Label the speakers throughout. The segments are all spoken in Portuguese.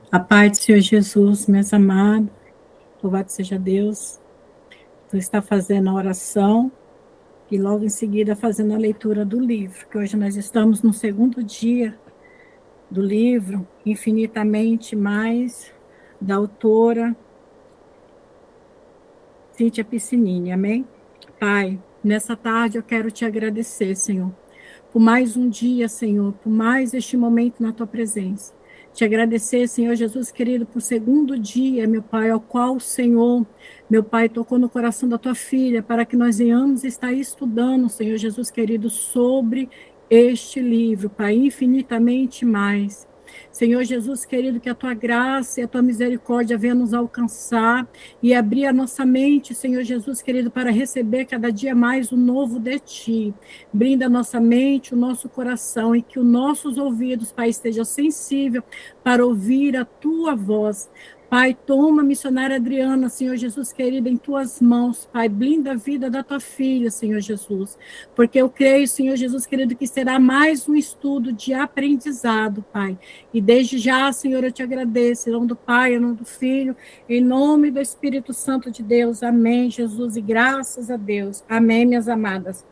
Speaker 1: A paz do Senhor Jesus, meus amados, louvado seja Deus. Tu está fazendo a oração e logo em seguida fazendo a leitura do livro, que hoje nós estamos no segundo dia do livro, Infinitamente Mais, da autora Cíntia Piscinini, amém? Pai, nessa tarde eu quero te agradecer, Senhor, por mais um dia, Senhor, por mais este momento na tua presença. Te agradecer, Senhor Jesus querido, por segundo dia, meu Pai, ao qual o Senhor, meu Pai, tocou no coração da tua filha, para que nós venhamos estar estudando, Senhor Jesus querido, sobre este livro, Pai, infinitamente mais. Senhor Jesus querido, que a tua graça e a tua misericórdia venham nos alcançar e abrir a nossa mente, Senhor Jesus querido, para receber cada dia mais o novo de ti. Brinda a nossa mente, o nosso coração e que os nossos ouvidos, Pai, estejam sensíveis para ouvir a tua voz. Pai, toma a missionária Adriana, Senhor Jesus querido, em tuas mãos, Pai, blinda a vida da tua filha, Senhor Jesus, porque eu creio, Senhor Jesus querido, que será mais um estudo de aprendizado, Pai, e desde já, Senhor, eu te agradeço, em nome do Pai, em nome do Filho, em nome do Espírito Santo de Deus, amém, Jesus, e graças a Deus, amém, minhas amadas.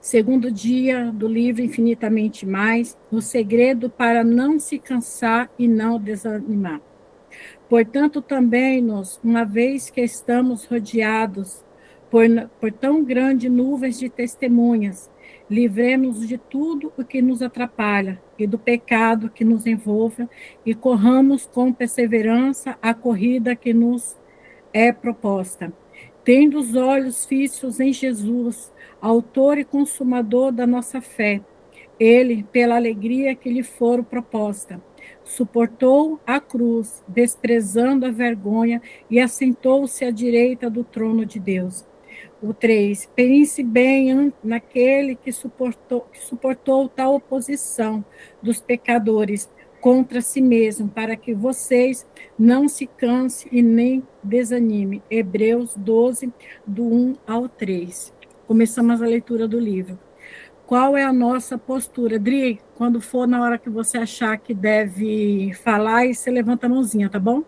Speaker 1: Segundo dia do livro Infinitamente Mais, o segredo para não se cansar e não desanimar. Portanto, também nós, uma vez que estamos rodeados por tão grandes nuvens de testemunhas, livremos de tudo o que nos atrapalha e do pecado que nos envolve e corramos com perseverança a corrida que nos é proposta. Tendo os olhos fixos em Jesus, autor e consumador da nossa fé, ele, pela alegria que lhe for proposta, suportou a cruz, desprezando a vergonha, e assentou-se à direita do trono de Deus. O 3. Pense bem naquele que suportou tal oposição dos pecadores contra si mesmo, para que vocês não se cansem e nem desanime. Hebreus 12, do 1 ao 3. Começamos a leitura do livro. Qual é a nossa postura? Dri, quando for na hora que você achar que deve falar, e você levanta a mãozinha, tá bom?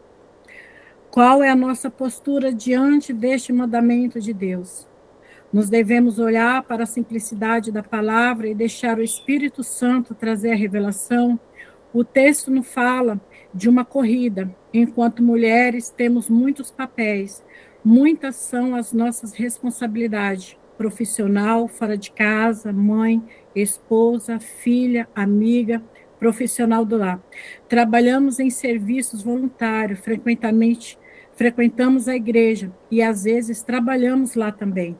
Speaker 1: Qual é a nossa postura diante deste mandamento de Deus? Nós devemos olhar para a simplicidade da palavra e deixar o Espírito Santo trazer a revelação. O texto nos fala de uma corrida. Enquanto mulheres, temos muitos papéis. Muitas são as nossas responsabilidades: profissional, fora de casa, mãe, esposa, filha, amiga, profissional do lar. Trabalhamos em serviços voluntários, frequentamos a igreja e às vezes trabalhamos lá também.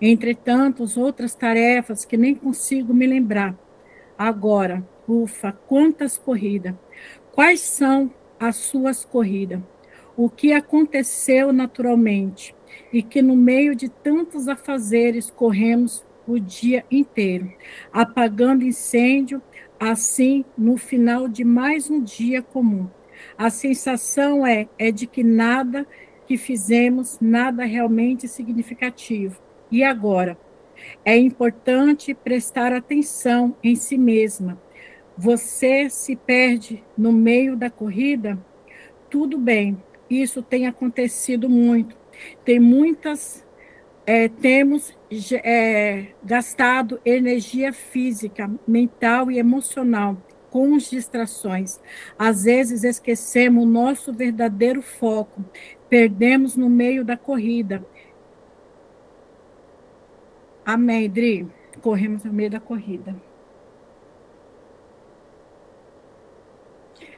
Speaker 1: Entretanto, outras tarefas que nem consigo me lembrar. Agora, ufa, quantas corridas! Quais são as suas corridas? O que aconteceu naturalmente e que no meio de tantos afazeres corremos o dia inteiro, apagando incêndio, assim no final de mais um dia comum. A sensação é de que nada que fizemos, nada realmente significativo. E agora? É importante prestar atenção em si mesma. Você se perde no meio da corrida? Tudo bem, isso tem acontecido muito. Tem muitas, temos gastado energia física, mental e emocional com as distrações. Às vezes esquecemos o nosso verdadeiro foco, perdemos no meio da corrida. Amém, Dri? Corremos no meio da corrida.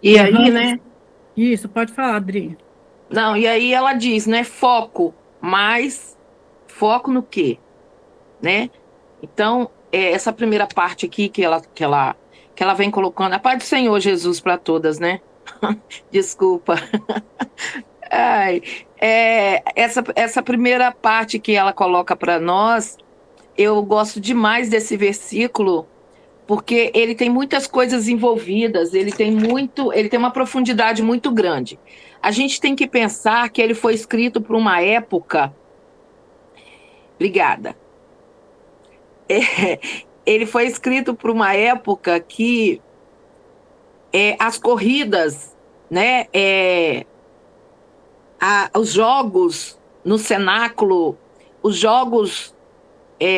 Speaker 2: E aí,
Speaker 1: Erramos.
Speaker 2: né?
Speaker 1: Isso, pode falar, Adri.
Speaker 2: Não, e aí ela diz, né? Foco, mas foco no quê, né? Então, essa primeira parte aqui que ela vem colocando, a paz do Senhor Jesus para todas, né? Desculpa. Ai, essa primeira parte que ela coloca para nós, eu gosto demais desse versículo, porque ele tem muitas coisas envolvidas, ele tem uma profundidade muito grande. A gente tem que pensar que ele foi escrito por uma época. Obrigada. Ele foi escrito por uma época que as corridas. né? Os jogos no cenáculo, os jogos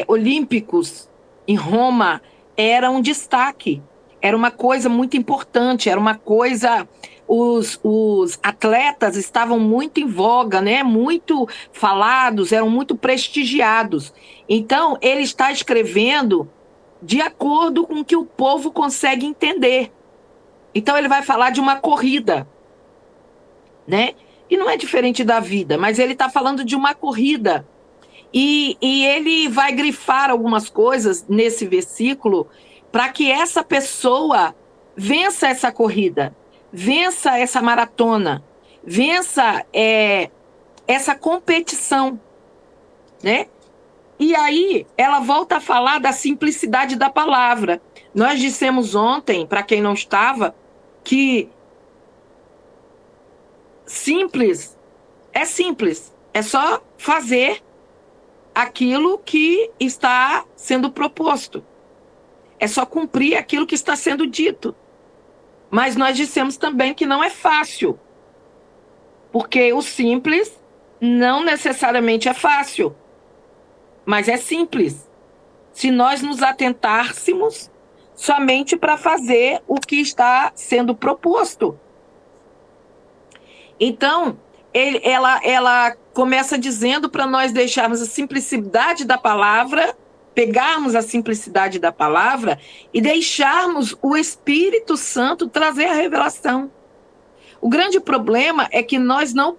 Speaker 2: olímpicos em Roma eram um destaque, era uma coisa muito importante, era uma coisa... Os atletas estavam muito em voga, né? Muito falados, eram muito prestigiados. Então, ele está escrevendo de acordo com o que o povo consegue entender. Então, ele vai falar de uma corrida, né? E não é diferente da vida, mas ele está falando de uma corrida. E ele vai grifar algumas coisas nesse versículo para que essa pessoa vença essa corrida, vença essa maratona, vença essa competição, né? E aí ela volta a falar da simplicidade da palavra. Nós dissemos ontem, para quem não estava, que simples, é só fazer aquilo que está sendo proposto. É só cumprir aquilo que está sendo dito. Mas nós dissemos também que não é fácil, porque o simples não necessariamente é fácil, mas é simples. Se nós nos atentássemos somente para fazer o que está sendo proposto. Então, ela começa dizendo para nós deixarmos a simplicidade da palavra, pegarmos a simplicidade da palavra e deixarmos o Espírito Santo trazer a revelação. O grande problema é que nós não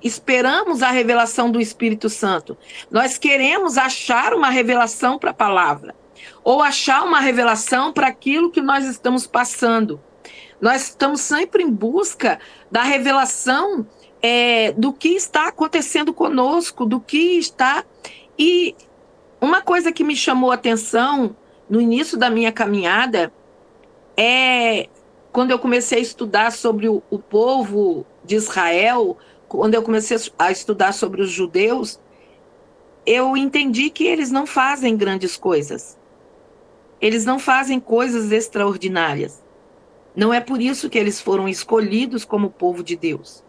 Speaker 2: esperamos a revelação do Espírito Santo. Nós queremos achar uma revelação para a palavra, ou achar uma revelação para aquilo que nós estamos passando. Nós estamos sempre em busca da revelação do que está acontecendo conosco, do que está... E uma coisa que me chamou a atenção no início da minha caminhada é quando eu comecei a estudar sobre o povo de Israel, quando eu comecei a estudar sobre os judeus, eu entendi que eles não fazem grandes coisas. Eles não fazem coisas extraordinárias. Não é por isso que eles foram escolhidos como povo de Deus.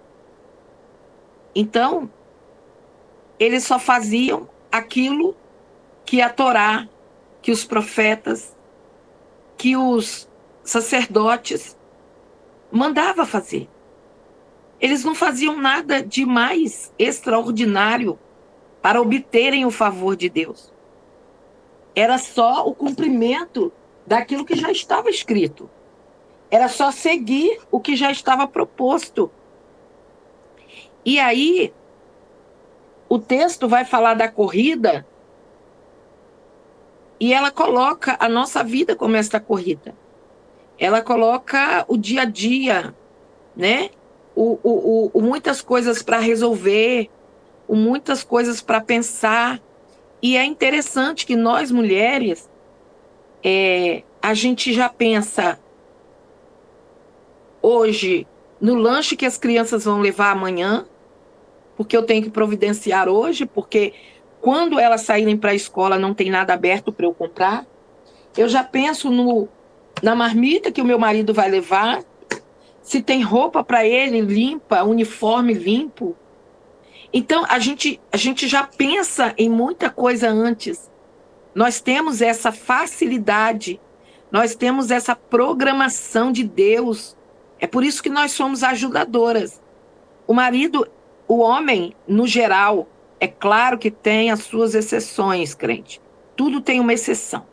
Speaker 2: Então, eles só faziam aquilo que a Torá, que os profetas, que os sacerdotes mandava fazer. Eles não faziam nada de mais extraordinário para obterem o favor de Deus. Era só o cumprimento daquilo que já estava escrito. Era só seguir o que já estava proposto. E aí, o texto vai falar da corrida e ela coloca a nossa vida como esta corrida. Ela coloca o dia a dia, né? Muitas coisas para resolver, muitas coisas para pensar. E é interessante que nós, mulheres, a gente já pensa hoje no lanche que as crianças vão levar amanhã, porque eu tenho que providenciar hoje, porque quando elas saírem para a escola não tem nada aberto para eu comprar. Eu já penso na marmita que o meu marido vai levar, se tem roupa para ele limpa, uniforme limpo. Então, a gente já pensa em muita coisa antes. Nós temos essa facilidade, nós temos essa programação de Deus. É por isso que nós somos ajudadoras. O marido, o homem, no geral, é claro que tem as suas exceções, crente. Tudo tem uma exceção.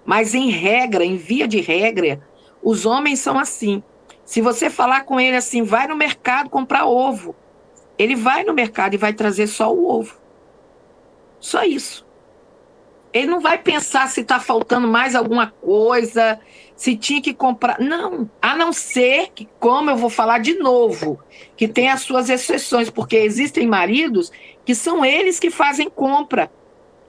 Speaker 2: Mas em regra, em via de regra, os homens são assim. Se você falar com ele assim, vai no mercado comprar ovo, ele vai no mercado e vai trazer só o ovo. Só isso. Ele não vai pensar se está faltando mais alguma coisa, se tinha que comprar. Não, a não ser que, como eu vou falar de novo, que tem as suas exceções, porque existem maridos que são eles que fazem compra.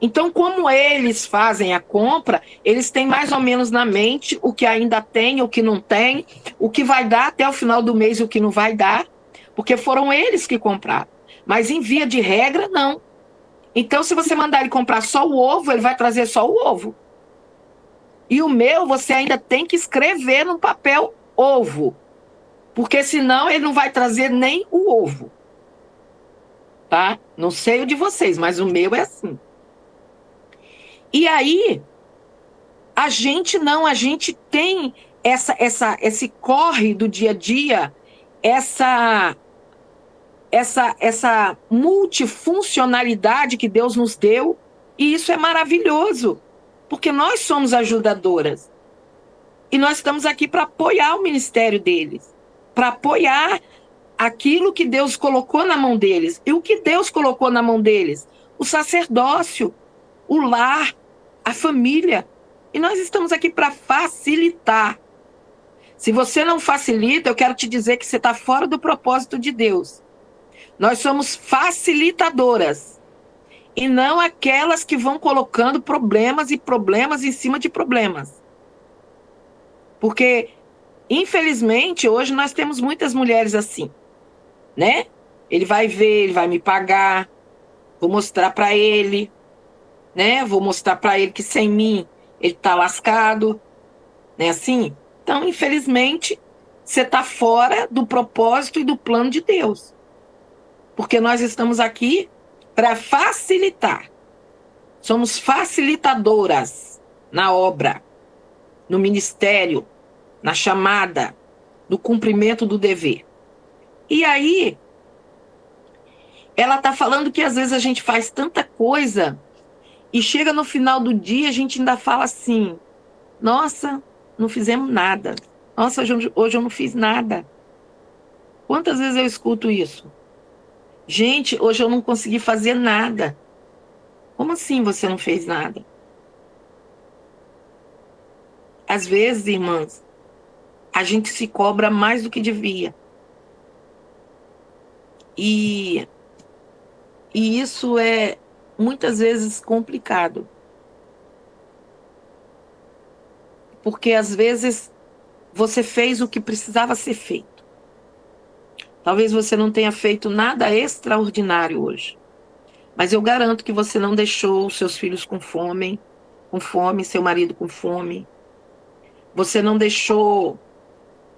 Speaker 2: Então, como eles fazem a compra, eles têm mais ou menos na mente o que ainda tem, o que não tem, o que vai dar até o final do mês e o que não vai dar, porque foram eles que compraram. Mas em via de regra, não. Então, se você mandar ele comprar só o ovo, ele vai trazer só o ovo. E o meu, você ainda tem que escrever no papel ovo. Porque senão ele não vai trazer nem o ovo. Tá? Não sei o de vocês, mas o meu é assim. E aí, a gente tem esse corre do dia a dia, essa multifuncionalidade que Deus nos deu, e isso é maravilhoso, porque nós somos ajudadoras. E nós estamos aqui para apoiar o ministério deles, para apoiar aquilo que Deus colocou na mão deles. E o que Deus colocou na mão deles? O sacerdócio, o lar, a família. E nós estamos aqui para facilitar. Se você não facilita, eu quero te dizer que você está fora do propósito de Deus. Nós somos facilitadoras e não aquelas que vão colocando problemas e problemas em cima de problemas. Porque, infelizmente, hoje nós temos muitas mulheres assim, né? Ele vai ver, ele vai me pagar, vou mostrar para ele, né? Vou mostrar para ele que sem mim ele tá lascado, né? Assim. Então, infelizmente, você está fora do propósito e do plano de Deus. Porque nós estamos aqui para facilitar. Somos facilitadoras na obra, no ministério, na chamada, no cumprimento do dever. E aí, ela está falando que às vezes a gente faz tanta coisa e chega no final do dia a gente ainda fala assim, nossa, não fizemos nada. Nossa, hoje eu não fiz nada. Quantas vezes eu escuto isso? Gente, hoje eu não consegui fazer nada. Como assim você não fez nada? Às vezes, irmãs, a gente se cobra mais do que devia. E isso é muitas vezes complicado. Porque às vezes você fez o que precisava ser feito. Talvez você não tenha feito nada extraordinário hoje. Mas eu garanto que você não deixou os seus filhos com fome, seu marido com fome. Você não deixou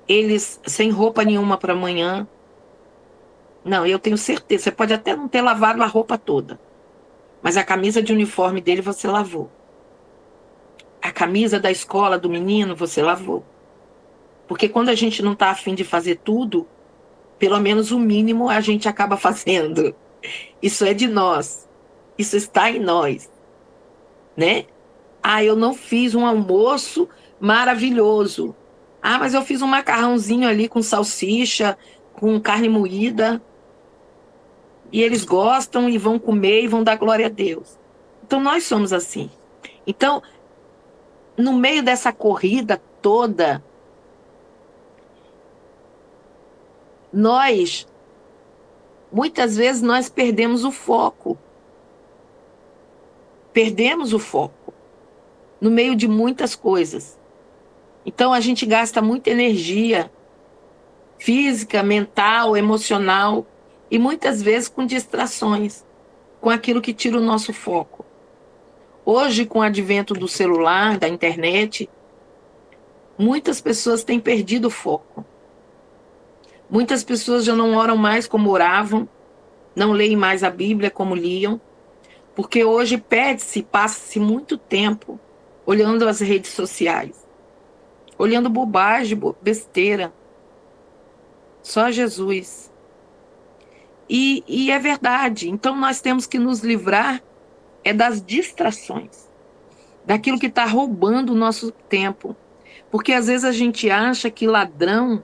Speaker 2: eles sem roupa nenhuma para amanhã. Não, eu tenho certeza. Você pode até não ter lavado a roupa toda, mas a camisa de uniforme dele você lavou. A camisa da escola do menino você lavou. Porque quando a gente não está afim de fazer tudo, pelo menos o mínimo a gente acaba fazendo. Isso é de nós. Isso está em nós. Né? Ah, eu não fiz um almoço maravilhoso. Ah, mas eu fiz um macarrãozinho ali com salsicha, com carne moída. E eles gostam e vão comer e vão dar glória a Deus. Então nós somos assim. Então, no meio dessa corrida toda, muitas vezes nós perdemos o foco. Perdemos o foco no meio de muitas coisas. Então a gente gasta muita energia física, mental, emocional e muitas vezes com distrações, com aquilo que tira o nosso foco. Hoje, com o advento do celular, da internet, muitas pessoas têm perdido o foco. Muitas pessoas já não oram mais como oravam, não leem mais a Bíblia como liam, porque hoje passa-se muito tempo olhando as redes sociais, olhando bobagem, besteira. Só Jesus. E é verdade. Então nós temos que nos livrar das distrações, daquilo que está roubando o nosso tempo. Porque às vezes a gente acha que ladrão,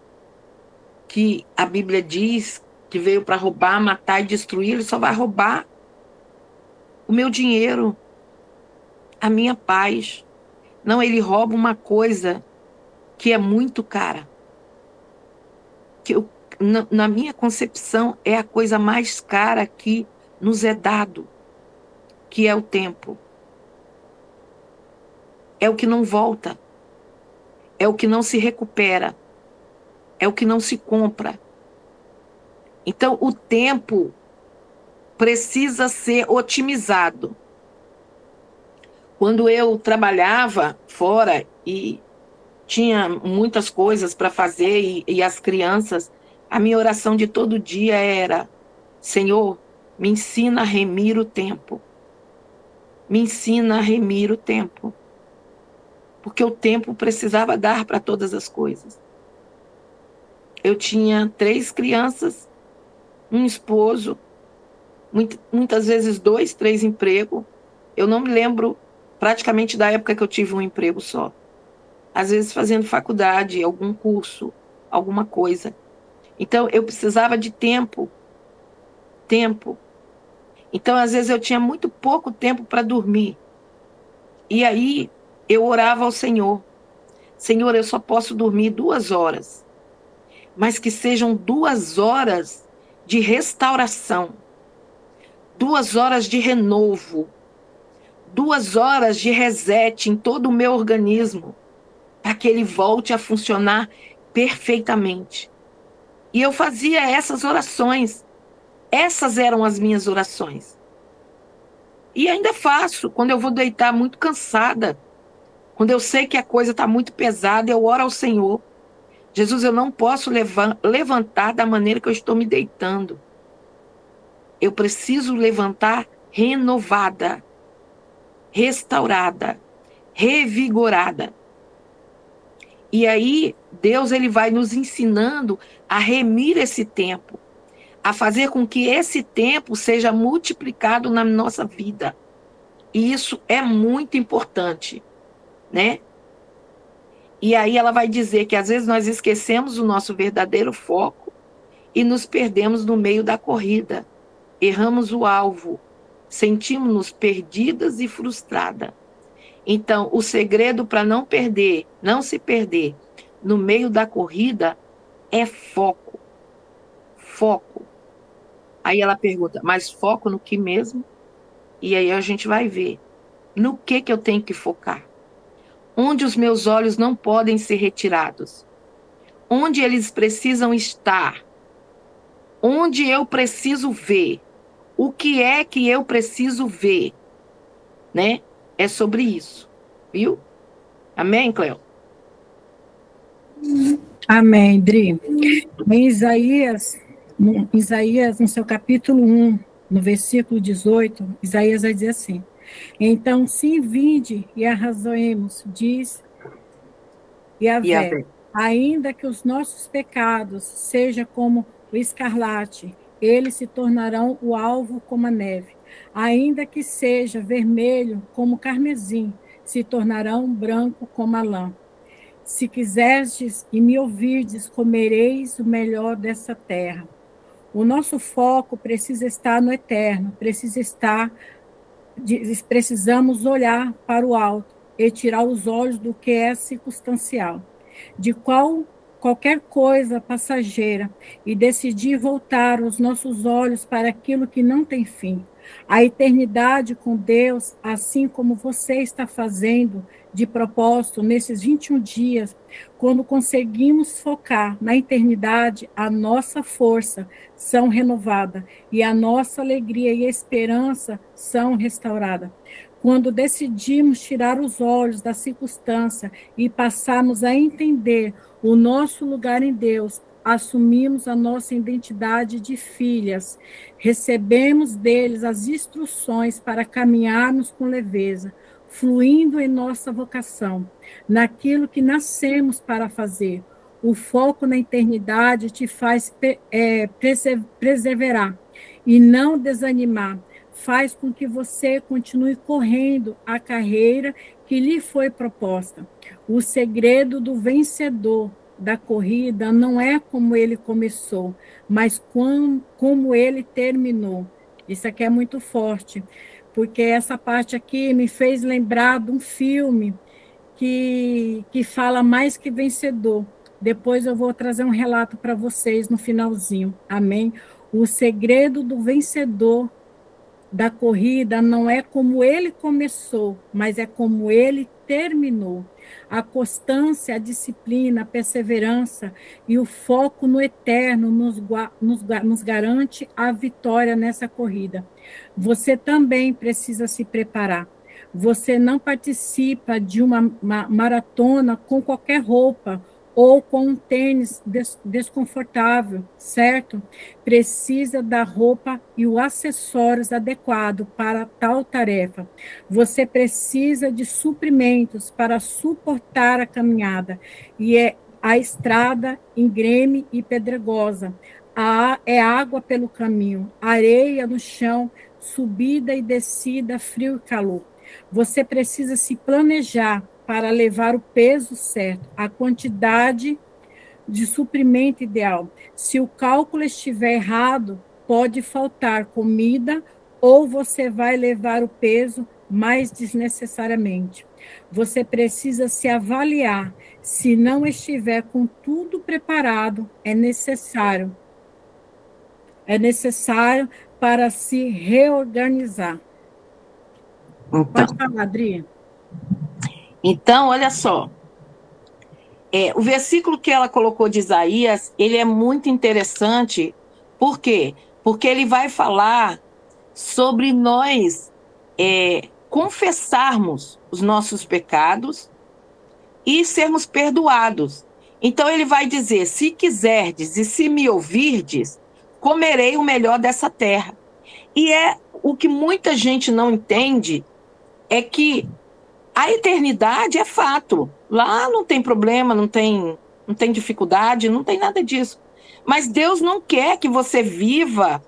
Speaker 2: que a Bíblia diz que veio para roubar, matar e destruir, ele só vai roubar o meu dinheiro, a minha paz. Não, ele rouba uma coisa que é muito cara. Que na minha concepção é a coisa mais cara que nos é dado, que é o tempo. É o que não volta. É o que não se recupera. É o que não se compra. Então, o tempo precisa ser otimizado. Quando eu trabalhava fora e tinha muitas coisas para fazer e as crianças, a minha oração de todo dia era: Senhor, me ensina a remir o tempo. Me ensina a remir o tempo. Porque o tempo precisava dar para todas as coisas. Eu tinha 3 crianças, um esposo, muitas vezes 2, 3 empregos. Eu não me lembro praticamente da época que eu tive um emprego só. Às vezes fazendo faculdade, algum curso, alguma coisa. Então, eu precisava de tempo. Tempo. Então, às vezes, eu tinha muito pouco tempo para dormir. E aí, eu orava ao Senhor. Senhor, eu só posso dormir 2 horas. Mas que sejam 2 horas de restauração. 2 horas de renovo. 2 horas de reset em todo o meu organismo. Para que ele volte a funcionar perfeitamente. E eu fazia essas orações. Essas eram as minhas orações. E ainda faço, quando eu vou deitar muito cansada, quando eu sei que a coisa está muito pesada, eu oro ao Senhor. Jesus, eu não posso levantar da maneira que eu estou me deitando. Eu preciso levantar renovada, restaurada, revigorada. E aí, Deus ele vai nos ensinando a remir esse tempo, a fazer com que esse tempo seja multiplicado na nossa vida. E isso é muito importante, né? E aí ela vai dizer que às vezes nós esquecemos o nosso verdadeiro foco e nos perdemos no meio da corrida. Erramos o alvo, sentimos-nos perdidas e frustradas. Então, o segredo para não perder, não se perder no meio da corrida é foco. Foco. Aí ela pergunta, mas foco no que mesmo? E aí a gente vai ver no que eu tenho que focar. Onde os meus olhos não podem ser retirados. Onde eles precisam estar. Onde eu preciso ver. O que é que eu preciso ver? Né? É sobre isso. Viu? Amém, Cleo?
Speaker 1: Amém, Dri. Em Isaías, no seu capítulo 1, no versículo 18, Isaías vai dizer assim: então, sim, vinde e arrazoemos, diz Yahvé, ainda que os nossos pecados sejam como o escarlate, eles se tornarão o alvo como a neve. Ainda que seja vermelho como o carmesim, se tornarão branco como a lã. Se quiserdes e me ouvirdes, comereis o melhor dessa terra. O nosso foco precisa estar no eterno, precisamos olhar para o alto e tirar os olhos do que é circunstancial, de qualquer coisa passageira, e decidir voltar os nossos olhos para aquilo que não tem fim. A eternidade com Deus, assim como você está fazendo de propósito nesses 21 dias, quando conseguimos focar na eternidade, a nossa força são renovadas e a nossa alegria e esperança são restauradas. Quando decidimos tirar os olhos da circunstância e passarmos a entender o nosso lugar em Deus, assumimos a nossa identidade de filhas, recebemos deles as instruções para caminharmos com leveza, fluindo em nossa vocação, naquilo que nascemos para fazer. O foco na eternidade te faz perseverar e não desanimar. Faz com que você continue correndo a carreira que lhe foi proposta. O segredo do vencedor da corrida não é como ele começou, mas como ele terminou. Isso aqui é muito forte, porque essa parte aqui me fez lembrar de um filme que fala mais que vencedor. Depois eu vou trazer um relato para vocês no finalzinho. Amém? O segredo do vencedor da corrida não é como ele começou, mas é como ele terminou. A constância, a disciplina, a perseverança e o foco no eterno nos garante a vitória nessa corrida. Você também precisa se preparar. Você não participa de uma maratona com qualquer roupa ou com um tênis desconfortável, certo? Precisa da roupa e os acessórios adequados para tal tarefa. Você precisa de suprimentos para suportar a caminhada, e é a estrada íngreme e pedregosa. É água pelo caminho, areia no chão, subida e descida, frio e calor. Você precisa se planejar para levar o peso certo, a quantidade de suprimento ideal. Se o cálculo estiver errado, pode faltar comida ou você vai levar o peso mais desnecessariamente. Você precisa se avaliar. Se não estiver com tudo preparado, é necessário para se reorganizar. Pode falar, Adri.
Speaker 2: Então, olha só. O versículo que ela colocou de Isaías, ele é muito interessante. Por quê? Porque ele vai falar sobre nós confessarmos os nossos pecados e sermos perdoados. Então ele vai dizer, se quiserdes e se me ouvirdes, comerei o melhor dessa terra. E o que muita gente não entende é que a eternidade é fato. Lá não tem problema, não tem dificuldade, não tem nada disso. Mas Deus não quer que você viva,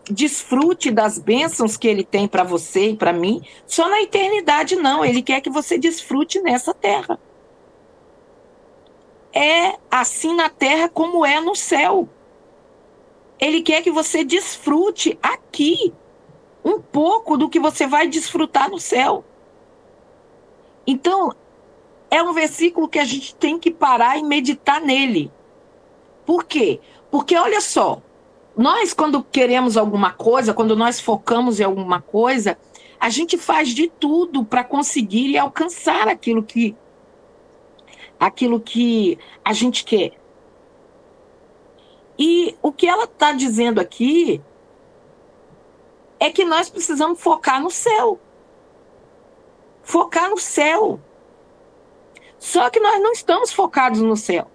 Speaker 2: desfrute das bênçãos que Ele tem para você e para mim, só na eternidade não. Ele quer que você desfrute nessa terra. É assim na terra como é no céu. Ele quer que você desfrute aqui um pouco do que você vai desfrutar no céu. Então, é um versículo que a gente tem que parar e meditar nele. Por quê? Porque, olha só, nós quando queremos alguma coisa, quando nós focamos em alguma coisa, a gente faz de tudo para conseguir e alcançar aquilo que a gente quer. E o que ela está dizendo aqui é que nós precisamos focar no céu. Focar no céu. Só que nós não estamos focados no céu.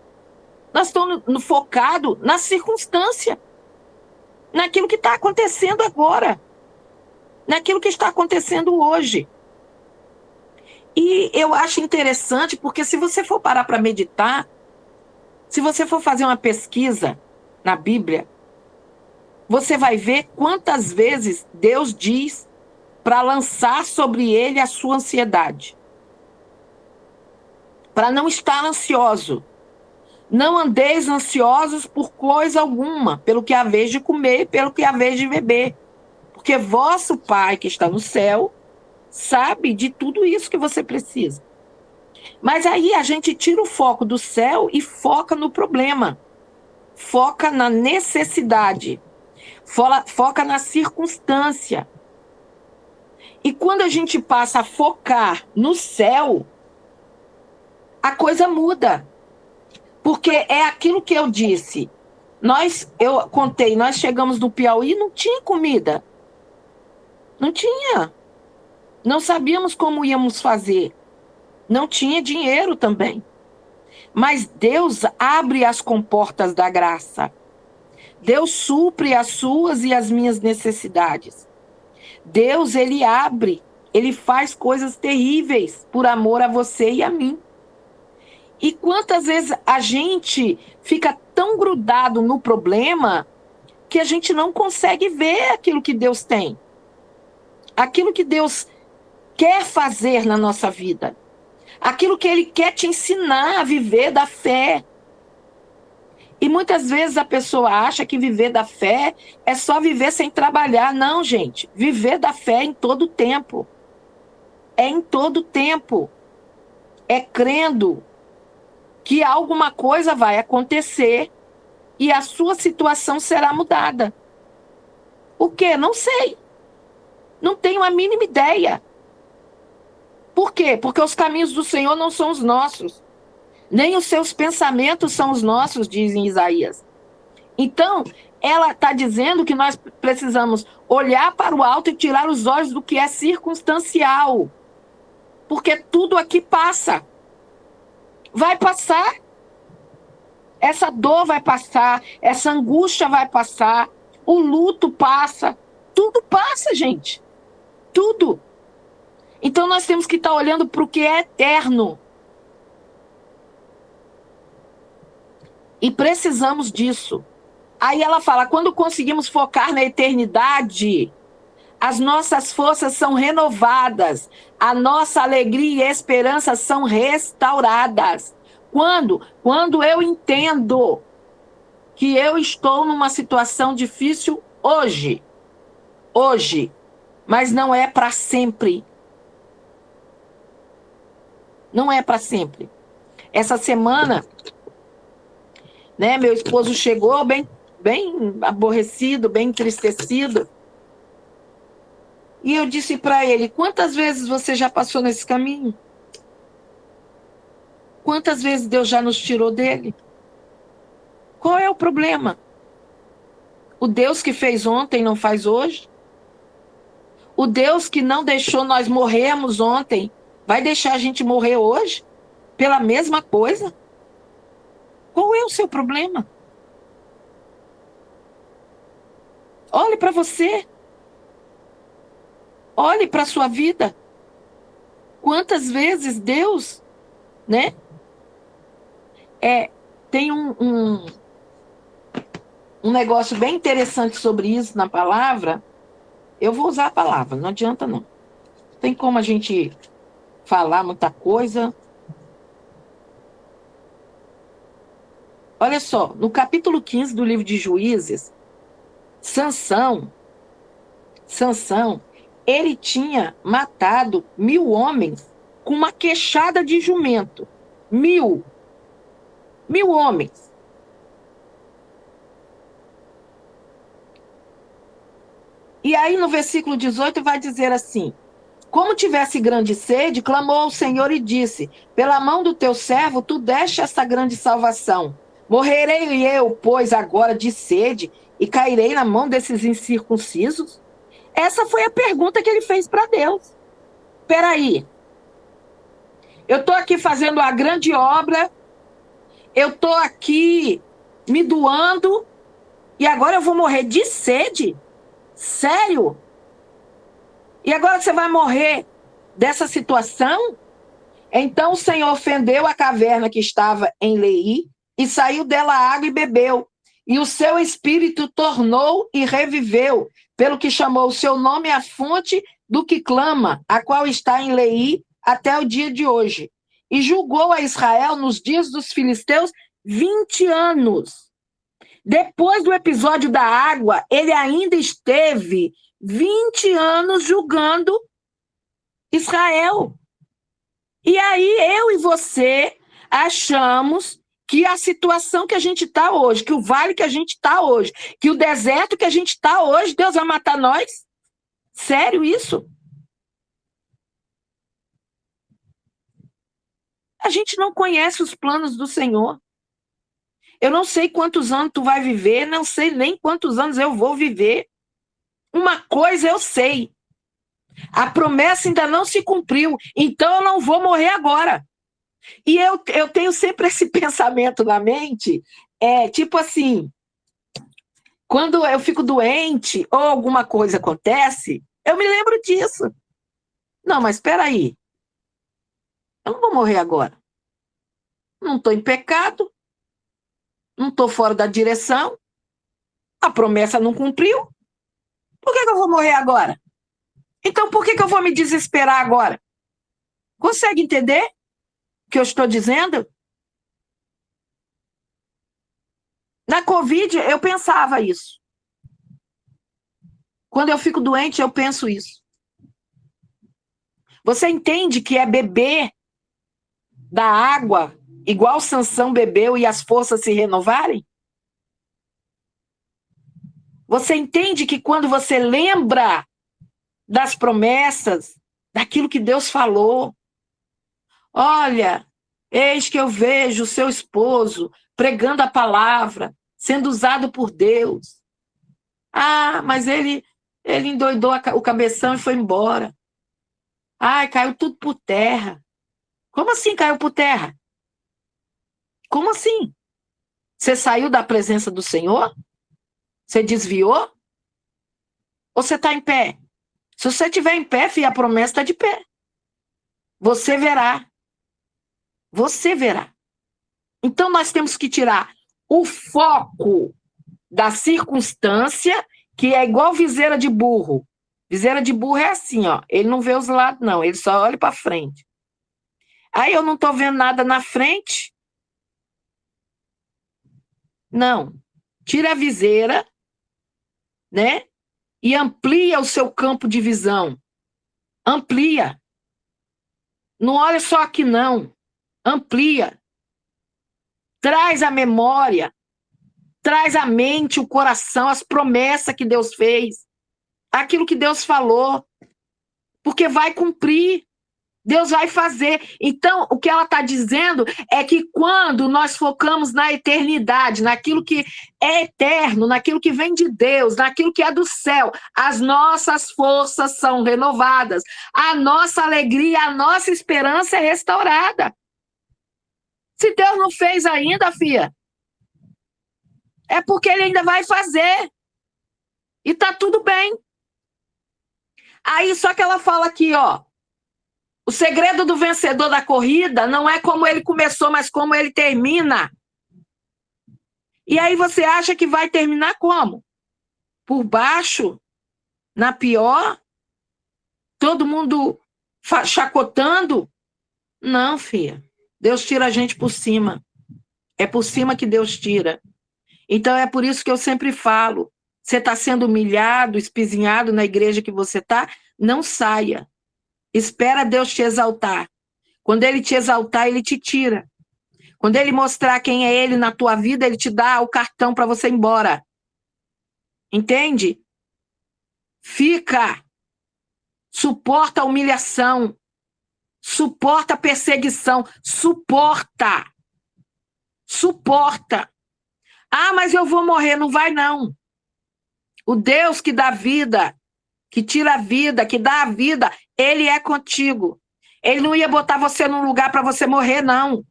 Speaker 2: Nós estamos focados na circunstância, naquilo que está acontecendo agora, naquilo que está acontecendo hoje. E eu acho interessante, porque se você for parar para meditar, se você for fazer uma pesquisa na Bíblia, você vai ver quantas vezes Deus diz para lançar sobre ele a sua ansiedade. Para não estar ansioso. Não andeis ansiosos por coisa alguma, pelo que haveis de comer, pelo que haveis de beber. Porque vosso Pai que está no céu sabe de tudo isso que você precisa. Mas aí a gente tira o foco do céu e foca no problema. Foca na necessidade. Foca na circunstância. E quando a gente passa a focar no céu, a coisa muda. Porque é aquilo que eu disse. Eu contei, nós chegamos no Piauí, não tinha comida. Não tinha. Não sabíamos como íamos fazer. Não tinha dinheiro também. Mas Deus abre as comportas da graça. Deus supre as suas e as minhas necessidades. Deus, Ele abre, Ele faz coisas terríveis por amor a você e a mim. E quantas vezes a gente fica tão grudado no problema que a gente não consegue ver aquilo que Deus tem. Aquilo que Deus quer fazer na nossa vida. Aquilo que Ele quer te ensinar a viver da fé. E muitas vezes a pessoa acha que viver da fé é só viver sem trabalhar. Não, gente. Viver da fé é em todo tempo. É em todo tempo. É crendo que alguma coisa vai acontecer e a sua situação será mudada. O quê? Não sei. Não tenho a mínima ideia. Por quê? Porque os caminhos do Senhor não são os nossos. Nem os seus pensamentos são os nossos, diz em Isaías. Então, ela está dizendo que nós precisamos olhar para o alto e tirar os olhos do que é circunstancial. Porque tudo aqui passa. Vai passar. Essa dor vai passar, essa angústia vai passar, o luto passa. Tudo passa, gente. Tudo. Então nós temos que estar olhando para o que é eterno. E precisamos disso. Aí ela fala, quando conseguimos focar na eternidade, as nossas forças são renovadas, a nossa alegria e esperança são restauradas. Quando? Quando eu entendo que eu estou numa situação difícil hoje. Hoje. Mas não é para sempre. Não é para sempre. Essa semana, né, meu esposo chegou bem aborrecido, bem entristecido. E eu disse para ele, quantas vezes você já passou nesse caminho? Quantas vezes Deus já nos tirou dele? Qual é o problema? O Deus que fez ontem não faz hoje? O Deus que não deixou nós morrermos ontem, vai deixar a gente morrer hoje? Pela mesma coisa? Qual é o seu problema? Olhe para você. Olhe para a sua vida. Quantas vezes Deus, né? Tem um negócio bem interessante sobre isso na palavra. Eu vou usar a palavra, não adianta não. Tem como a gente falar muita coisa. Olha só, no capítulo 15 do livro de Juízes, Sansão, ele tinha matado 1000 homens com uma queixada de jumento. 1000 homens. E aí no versículo 18 vai dizer assim, como tivesse grande sede, clamou ao Senhor e disse, pela mão do teu servo, tu deste essa grande salvação. Morrerei eu, pois, agora de sede e cairei na mão desses incircuncisos? Essa foi a pergunta que ele fez para Deus. Espera aí. Eu estou aqui fazendo a grande obra, eu estou aqui me doando e agora eu vou morrer de sede? Sério? E agora você vai morrer dessa situação? Então o Senhor fendeu a caverna que estava em Leí e saiu dela água e bebeu. E o seu espírito tornou e reviveu, pelo que chamou o seu nome a fonte do que clama, a qual está em Leí até o dia de hoje. E julgou a Israel nos dias dos filisteus 20 anos. Depois do episódio da água, ele ainda esteve 20 anos julgando Israel. E aí eu e você achamos que a situação que a gente está hoje, que o vale que a gente está hoje, que o deserto que a gente está hoje, Deus vai matar nós? Sério isso? A gente não conhece os planos do Senhor. Eu não sei quantos anos tu vai viver, não sei nem quantos anos eu vou viver. Uma coisa eu sei. A promessa ainda não se cumpriu, então eu não vou morrer agora. E eu tenho sempre esse pensamento na mente, tipo assim, quando eu fico doente ou alguma coisa acontece, eu me lembro disso. Não, mas espera aí. Eu não vou morrer agora. Não estou em pecado. Não estou fora da direção. A promessa não cumpriu. Por que eu vou morrer agora? Então, por que eu vou me desesperar agora? Consegue entender o que eu estou dizendo? Na Covid, eu pensava isso. Quando eu fico doente, eu penso isso. Você entende que é beber da água igual Sansão bebeu e as forças se renovarem? Você entende que quando você lembra das promessas, daquilo que Deus falou, olha, eis que eu vejo o seu esposo pregando a palavra, sendo usado por Deus. Ah, mas ele endoidou o cabeção e foi embora. Ai, caiu tudo por terra. Como assim caiu por terra? Como assim? Você saiu da presença do Senhor? Você desviou? Ou você está em pé? Se você estiver em pé, filha, a promessa está de pé. Você verá. Você verá. Então nós temos que tirar o foco da circunstância, que é igual viseira de burro. Viseira de burro é assim, ó. Ele não vê os lados, não. Ele só olha para frente. Aí eu não estou vendo nada na frente. Não. Tira a viseira, né? E amplia o seu campo de visão. Amplia. Não olha só aqui, não. Amplia. Traz a memória. Traz à mente, o coração, as promessas que Deus fez. Aquilo que Deus falou. Porque vai cumprir. Deus vai fazer. Então, o que ela está dizendo é que quando nós focamos na eternidade, naquilo que é eterno, naquilo que vem de Deus, naquilo que é do céu, as nossas forças são renovadas, a nossa alegria, a nossa esperança é restaurada. Se Deus não fez ainda, filha, é porque Ele ainda vai fazer. E tá tudo bem. Aí, só que ela fala aqui, ó, o segredo do vencedor da corrida não é como ele começou, mas como ele termina. E aí você acha que vai terminar como? Por baixo? Na pior? Todo mundo chacotando? Não, filha. Deus tira a gente por cima. É por cima que Deus tira. Então é por isso que eu sempre falo, você está sendo humilhado, espizinhado na igreja que você está, não saia. Espera Deus te exaltar. Quando Ele te exaltar, Ele te tira. Quando Ele mostrar quem é Ele na tua vida, Ele te dá o cartão para você ir embora. Entende? Fica. Suporta a humilhação. Suporta a perseguição. Suporta. Suporta. Ah, mas eu vou morrer. Não vai, não. O Deus que dá vida, que tira a vida, que dá a vida, Ele é contigo. Ele não ia botar você num lugar para você morrer, não.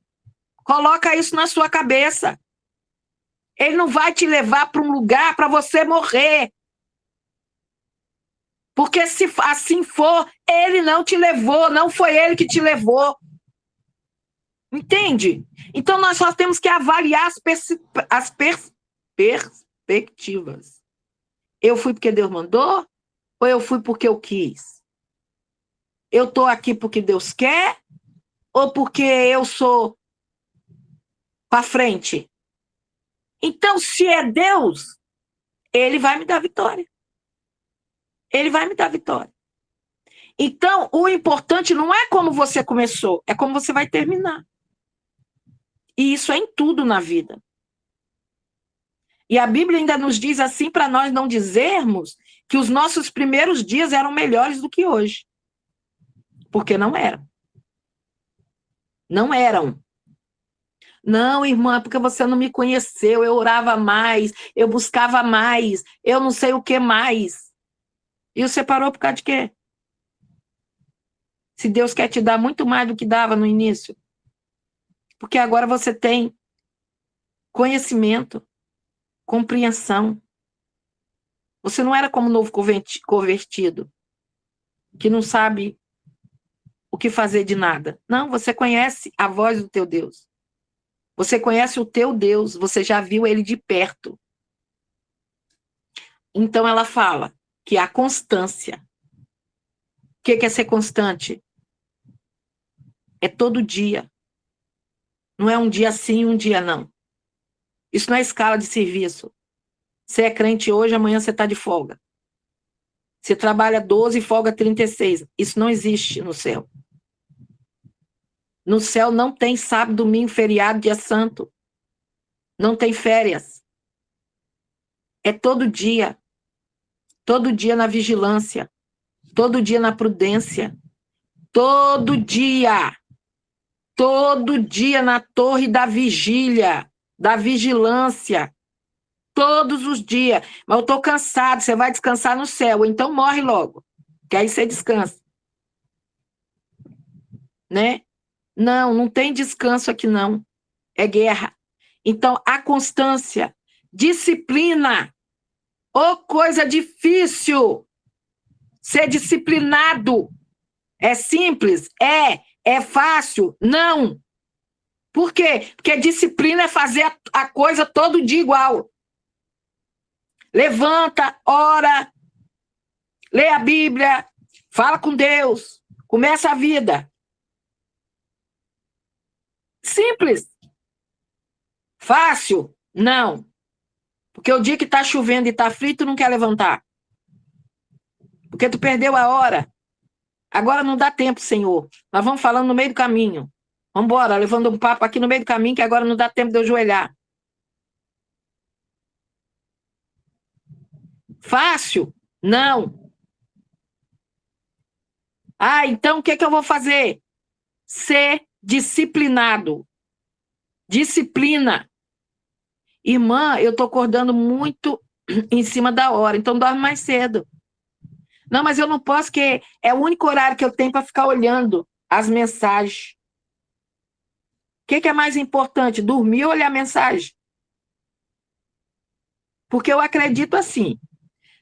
Speaker 2: Coloca isso na sua cabeça. Ele não vai te levar para um lugar para você morrer. Porque se assim for, Ele não te levou, não foi Ele que te levou. Entende? Então nós só temos que avaliar as perspectivas. Eu fui porque Deus mandou? Ou eu fui porque eu quis? Eu estou aqui porque Deus quer? Ou porque eu sou para frente? Então, se é Deus, Ele vai me dar vitória. Ele vai me dar vitória. Então, o importante não é como você começou, é como você vai terminar. E isso é em tudo na vida. E a Bíblia ainda nos diz assim para nós não dizermos que os nossos primeiros dias eram melhores do que hoje. Porque não eram. Não eram. Não, irmã, porque você não me conheceu, eu orava mais, eu buscava mais, eu não sei o que mais. E você parou por causa de quê? Se Deus quer te dar muito mais do que dava no início. Porque agora você tem conhecimento, compreensão. Você não era como o novo convertido, que não sabe o que fazer de nada. Não, você conhece a voz do teu Deus. Você conhece o teu Deus, você já viu ele de perto. Então ela fala que a constância. O que é ser constante? É todo dia. Não é um dia sim, um dia não. Isso não é escala de serviço. Você é crente hoje, amanhã você está de folga. Você trabalha 12 e folga 36. Isso não existe no céu. No céu não tem sábado, domingo, feriado, dia santo. Não tem férias. É todo dia. Todo dia na vigilância. Todo dia na prudência. Todo dia. Todo dia na torre da vigília, da vigilância. todos os dias. Mas eu estou cansado, você vai descansar no céu, então morre logo, que aí você descansa. Né? Não, não tem descanso aqui não, é guerra. Então, a constância, disciplina, ô coisa difícil, ser disciplinado. É simples? É fácil? Não. Por quê? Porque disciplina é fazer a coisa todo dia igual. Levanta, ora, lê a Bíblia, fala com Deus, começa a vida. Simples. Fácil? Não. Porque o dia que está chovendo e está frio, tu não quer levantar. Porque tu perdeu a hora. Agora não dá tempo, Senhor. Nós vamos falando no meio do caminho. Vamos embora, levando um papo aqui no meio do caminho, que agora não dá tempo de eu ajoelhar. Fácil? Não. Ah, então o que eu vou fazer? Ser disciplinado. Disciplina. Irmã, eu estou acordando muito em cima da hora, então dorme mais cedo. Não, mas eu não posso, porque é o único horário que eu tenho para ficar olhando as mensagens. O que é mais importante, dormir ou olhar a mensagem? Porque eu acredito assim,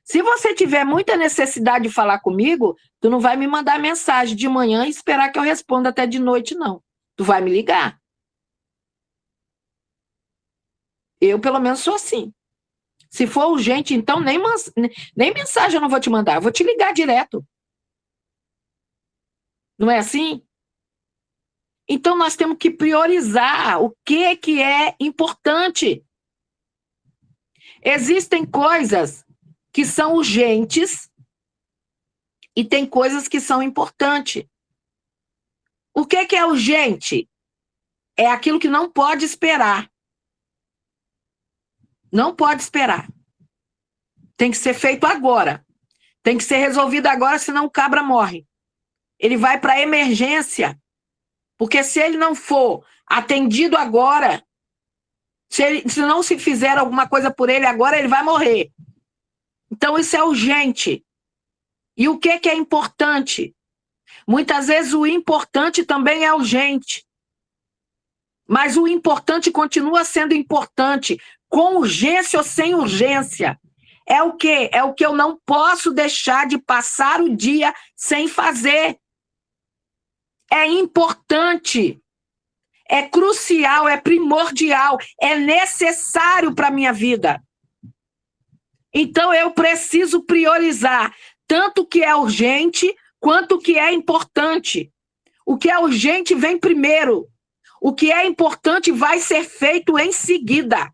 Speaker 2: se você tiver muita necessidade de falar comigo, tu não vai me mandar mensagem de manhã e esperar que eu responda até de noite, não. Tu vai me ligar. Eu, pelo menos, sou assim. Se for urgente, então, nem mensagem eu não vou te mandar, eu vou te ligar direto. Não é assim? Então, nós temos que priorizar o que é importante. Existem coisas que são urgentes e tem coisas que são importantes. O que é urgente? É aquilo que não pode esperar. Não pode esperar. Tem que ser feito agora. Tem que ser resolvido agora, senão o cabra morre. Ele vai para a emergência. Porque se ele não for atendido agora, se não se fizer alguma coisa por ele agora, ele vai morrer. Então, isso é urgente. E o que é importante? Muitas vezes o importante também é urgente. Mas o importante continua sendo importante, com urgência ou sem urgência. É o quê? É o que eu não posso deixar de passar o dia sem fazer. É importante, é crucial, é primordial, é necessário para a minha vida. Então eu preciso priorizar tanto o que é urgente quanto o que é importante. O que é urgente vem primeiro. O que é importante vai ser feito em seguida.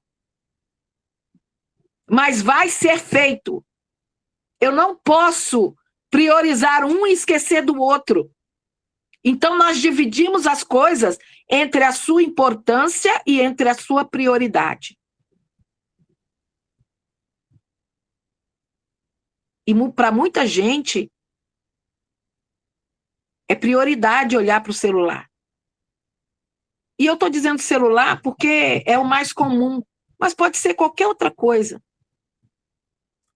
Speaker 2: Mas vai ser feito. Eu não posso priorizar um e esquecer do outro. Então, nós dividimos as coisas entre a sua importância e entre a sua prioridade. E para muita gente, é prioridade olhar para o celular. E eu estou dizendo celular porque é o mais comum, mas pode ser qualquer outra coisa.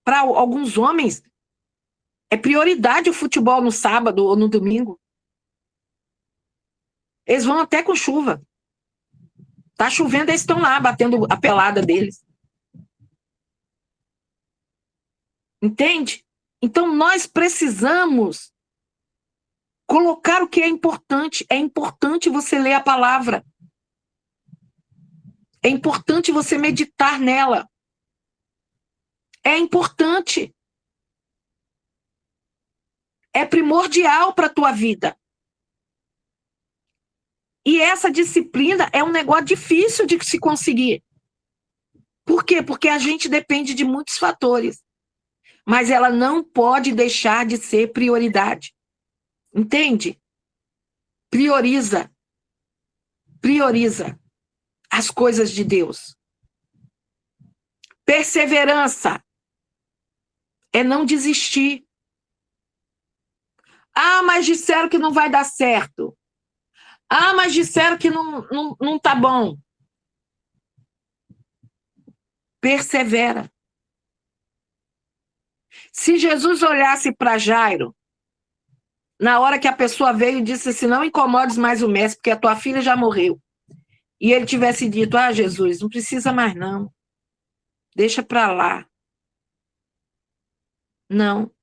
Speaker 2: Para alguns homens, é prioridade o futebol no sábado ou no domingo. Eles vão até com chuva. Tá chovendo, eles estão lá, batendo a pelada deles. Entende? Então, nós precisamos colocar o que é importante. É importante você ler a palavra. É importante você meditar nela. É importante. É primordial para a tua vida. E essa disciplina é um negócio difícil de se conseguir. Por quê? Porque a gente depende de muitos fatores. Mas ela não pode deixar de ser prioridade. Entende? Prioriza. Prioriza as coisas de Deus. Perseverança é não desistir. Ah, mas disseram que não vai dar certo. Ah, mas disseram que não tá bom. persevera. Se Jesus olhasse para Jairo, na hora que a pessoa veio e disse assim, não incomodes mais o mestre, porque a tua filha já morreu. E ele tivesse dito, Jesus, não precisa mais não. Deixa para lá. Não.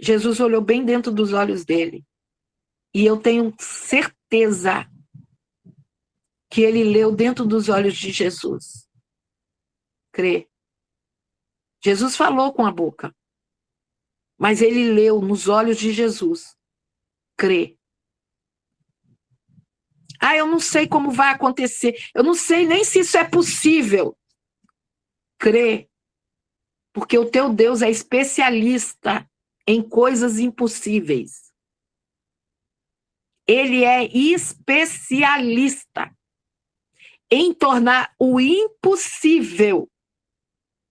Speaker 2: Jesus olhou bem dentro dos olhos dele. E eu tenho certeza que ele leu dentro dos olhos de Jesus. Crê. Jesus falou com a boca. Mas ele leu nos olhos de Jesus. Crê. Eu não sei como vai acontecer. Eu não sei nem se isso é possível. Crê. Porque o teu Deus é especialista em coisas impossíveis. Ele é especialista em tornar o impossível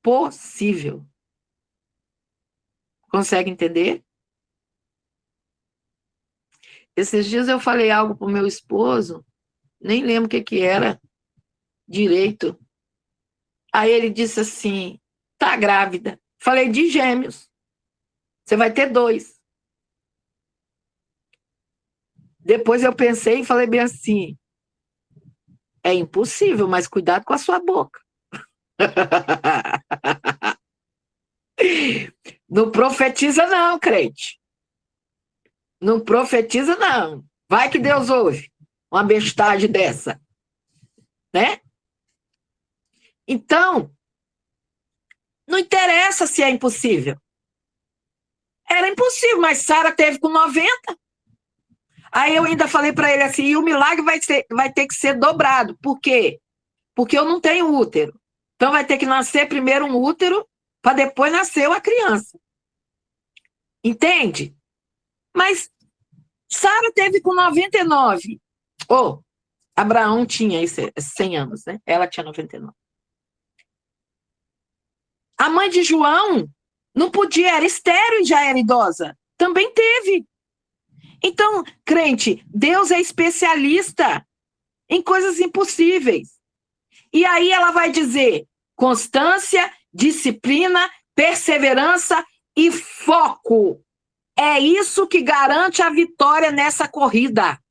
Speaker 2: possível. Consegue entender? Esses dias eu falei algo para o meu esposo, nem lembro o que era direito. Aí ele disse assim, tá grávida. Falei, de gêmeos. Você vai ter 2. Depois eu pensei e falei bem assim, é impossível, mas cuidado com a sua boca. Não profetiza não, crente. Não profetiza não. Vai que Deus ouve uma bestagem dessa. Né? Então, não interessa se é impossível. Era impossível, mas Sara teve com 90. Aí eu ainda falei para ele assim, e o milagre vai ter que ser dobrado. Por quê? Porque eu não tenho útero. Então vai ter que nascer primeiro um útero, para depois nascer a criança. Entende? Mas Sara teve com 99. Abraão tinha 100 anos, né? Ela tinha 99. A mãe de João não podia, era estéril e já era idosa. Também teve. Então, crente, Deus é especialista em coisas impossíveis. E aí ela vai dizer constância, disciplina, perseverança e foco. É isso que garante a vitória nessa corrida.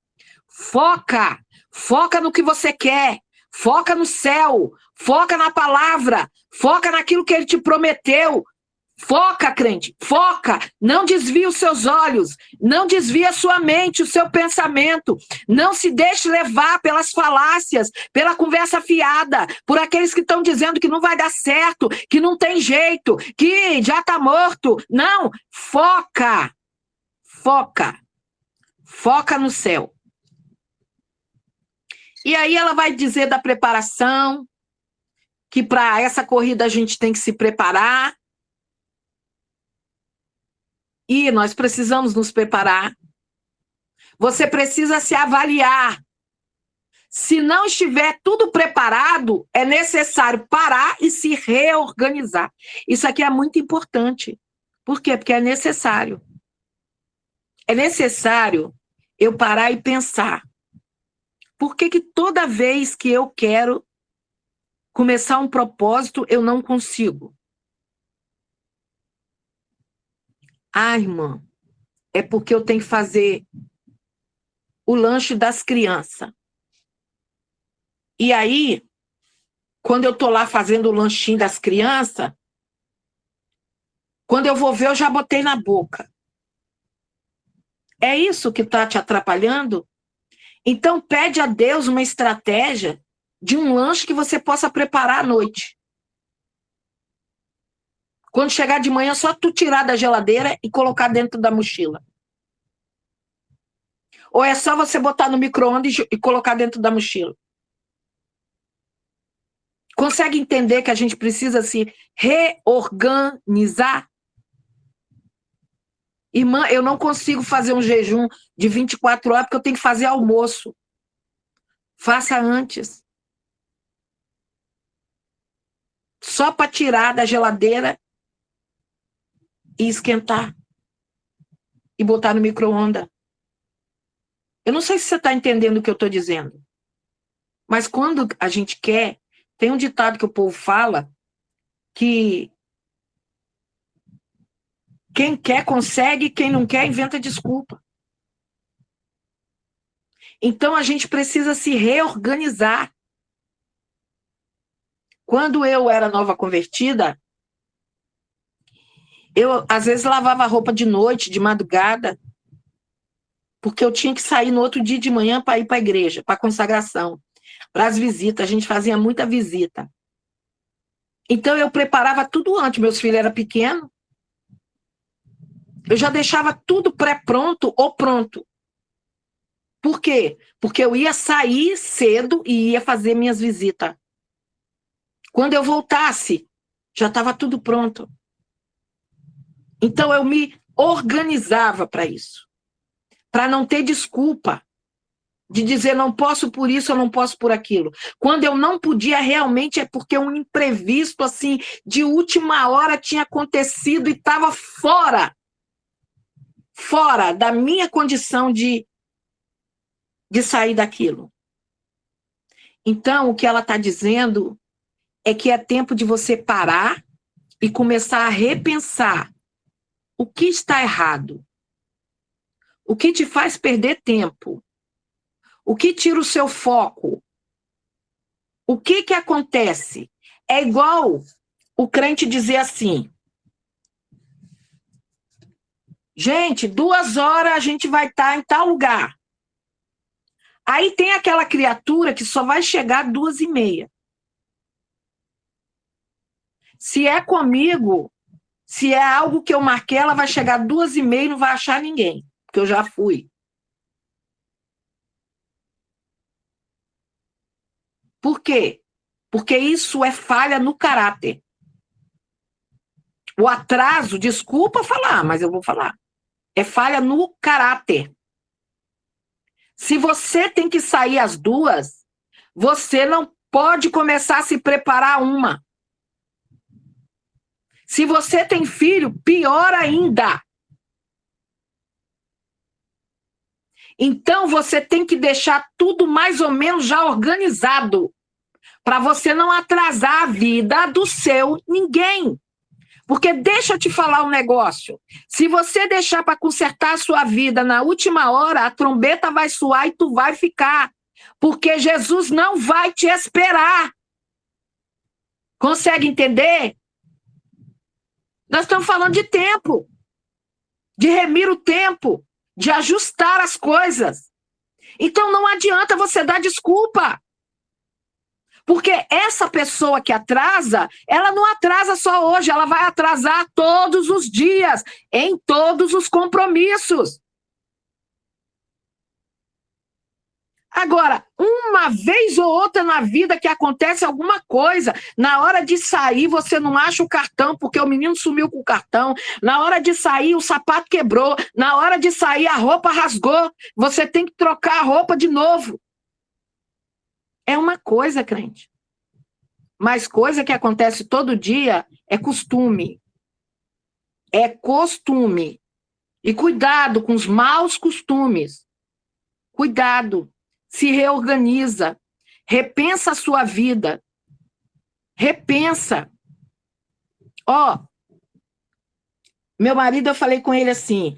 Speaker 2: Foca. Foca no que você quer. Foca no céu. Foca na palavra. Foca naquilo que ele te prometeu. Foca, crente, foca, não desvie os seus olhos, não desvie a sua mente, o seu pensamento, não se deixe levar pelas falácias, pela conversa fiada, por aqueles que estão dizendo que não vai dar certo, que não tem jeito, que já está morto. Não, foca, foca no céu. E aí ela vai dizer da preparação, que para essa corrida a gente tem que se preparar. E nós precisamos nos preparar. Você precisa se avaliar. Se não estiver tudo preparado, é necessário parar e se reorganizar. Isso aqui é muito importante. Por quê? Porque é necessário. É necessário eu parar e pensar. Por que toda vez que eu quero começar um propósito, eu não consigo? Irmã, é porque eu tenho que fazer o lanche das crianças. E aí, quando eu estou lá fazendo o lanchinho das crianças, quando eu vou ver, eu já botei na boca. É isso que está te atrapalhando? Então, pede a Deus uma estratégia de um lanche que você possa preparar à noite. Quando chegar de manhã, só tu tirar da geladeira e colocar dentro da mochila. Ou é só você botar no micro-ondas e colocar dentro da mochila? Consegue entender que a gente precisa se reorganizar? Irmã, eu não consigo fazer um jejum de 24 horas porque eu tenho que fazer almoço. Faça antes. Só para tirar da geladeira e esquentar. E botar no micro-ondas. Eu não sei se você está entendendo o que eu estou dizendo. Mas quando a gente quer, Tem um ditado que o povo fala que quem quer consegue, quem não quer inventa desculpa. Então a gente precisa se reorganizar. Quando eu era nova convertida, eu às vezes lavava roupa de noite, de madrugada, porque eu tinha que sair no outro dia de manhã para ir para a igreja, para a consagração, para as visitas. A gente fazia muita visita. Então eu preparava tudo antes. Meus filhos eram pequenos. Eu já deixava tudo pré-pronto ou pronto. Por quê? Porque eu ia sair cedo e ia fazer minhas visitas. Quando eu voltasse, já estava tudo pronto. Então eu me organizava para isso. Para não ter desculpa de dizer não posso por isso, eu não posso por aquilo. Quando eu não podia realmente é porque um imprevisto assim de última hora tinha acontecido e estava fora da minha condição de sair daquilo. Então, o que ela está dizendo é que é tempo de você parar e começar a repensar o que está errado, o que te faz perder tempo, o que tira o seu foco, o que acontece. É igual o crente dizer assim, gente, 2 horas a gente vai estar em tal lugar. Aí tem aquela criatura que só vai chegar 2h30. Se é comigo, se é algo que eu marquei, ela vai chegar 2h30 e não vai achar ninguém, porque eu já fui. Por quê? Porque isso é falha no caráter. O atraso, desculpa falar, mas eu vou falar. É falha no caráter. Se você tem que sair às 2, você não pode começar a se preparar uma. Se você tem filho, pior ainda. Então você tem que deixar tudo mais ou menos já organizado, para você não atrasar a vida do seu ninguém. Porque deixa eu te falar um negócio. Se você deixar para consertar a sua vida na última hora, a trombeta vai soar e tu vai ficar. Porque Jesus não vai te esperar. Consegue entender? Nós estamos falando de tempo. De remir o tempo. De ajustar as coisas. Então não adianta você dar desculpa. Porque essa pessoa que atrasa, ela não atrasa só hoje, ela vai atrasar todos os dias, em todos os compromissos. Agora, uma vez ou outra na vida que acontece alguma coisa, na hora de sair você não acha o cartão, porque o menino sumiu com o cartão, na hora de sair o sapato quebrou, na hora de sair a roupa rasgou, você tem que trocar a roupa de novo. É uma coisa, crente. Mas coisa que acontece todo dia é costume. É costume. E cuidado com os maus costumes. Cuidado. Se reorganiza. Repensa a sua vida. Repensa. Ó, meu marido, eu falei com ele assim,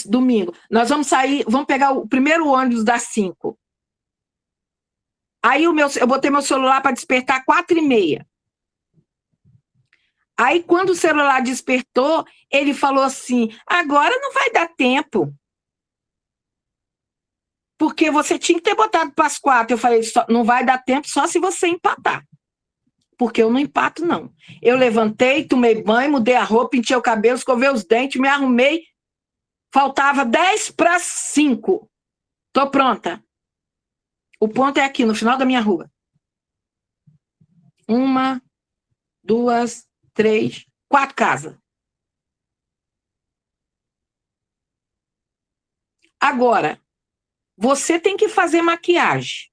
Speaker 2: domingo, nós vamos sair, vamos pegar o primeiro ônibus das 5. Aí eu botei meu celular para despertar 4h30. Aí quando o celular despertou, ele falou assim, agora não vai dar tempo. Porque você tinha que ter botado para as 4. Eu falei, não vai dar tempo só se você empatar. Porque eu não empato, não. Eu levantei, tomei banho, mudei a roupa, pintei o cabelo, escovei os dentes, me arrumei. Faltava 10:55. Tô pronta. O ponto é aqui, no final da minha rua. 1, 2, 3, 4 casas. Agora, você tem que fazer maquiagem.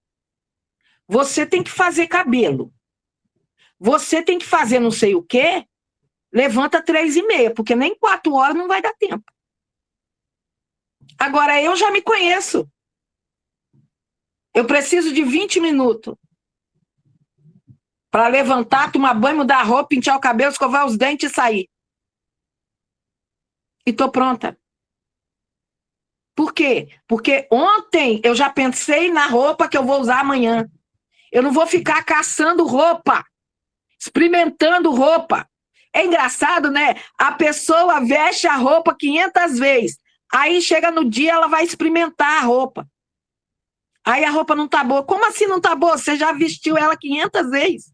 Speaker 2: Você tem que fazer cabelo. Você tem que fazer não sei o quê. Levanta 3h30, porque nem 4 horas não vai dar tempo. Agora, eu já me conheço. Eu preciso de 20 minutos. para levantar, tomar banho, mudar a roupa, pentear o cabelo, escovar os dentes e sair. E tô pronta. Por quê? Porque ontem eu já pensei na roupa que eu vou usar amanhã. Eu não vou ficar caçando roupa, experimentando roupa. É engraçado, né? A pessoa veste a roupa 500 vezes. Aí chega no dia, ela vai experimentar a roupa. Aí a roupa não tá boa. Como assim não tá boa? Você já vestiu ela 500 vezes.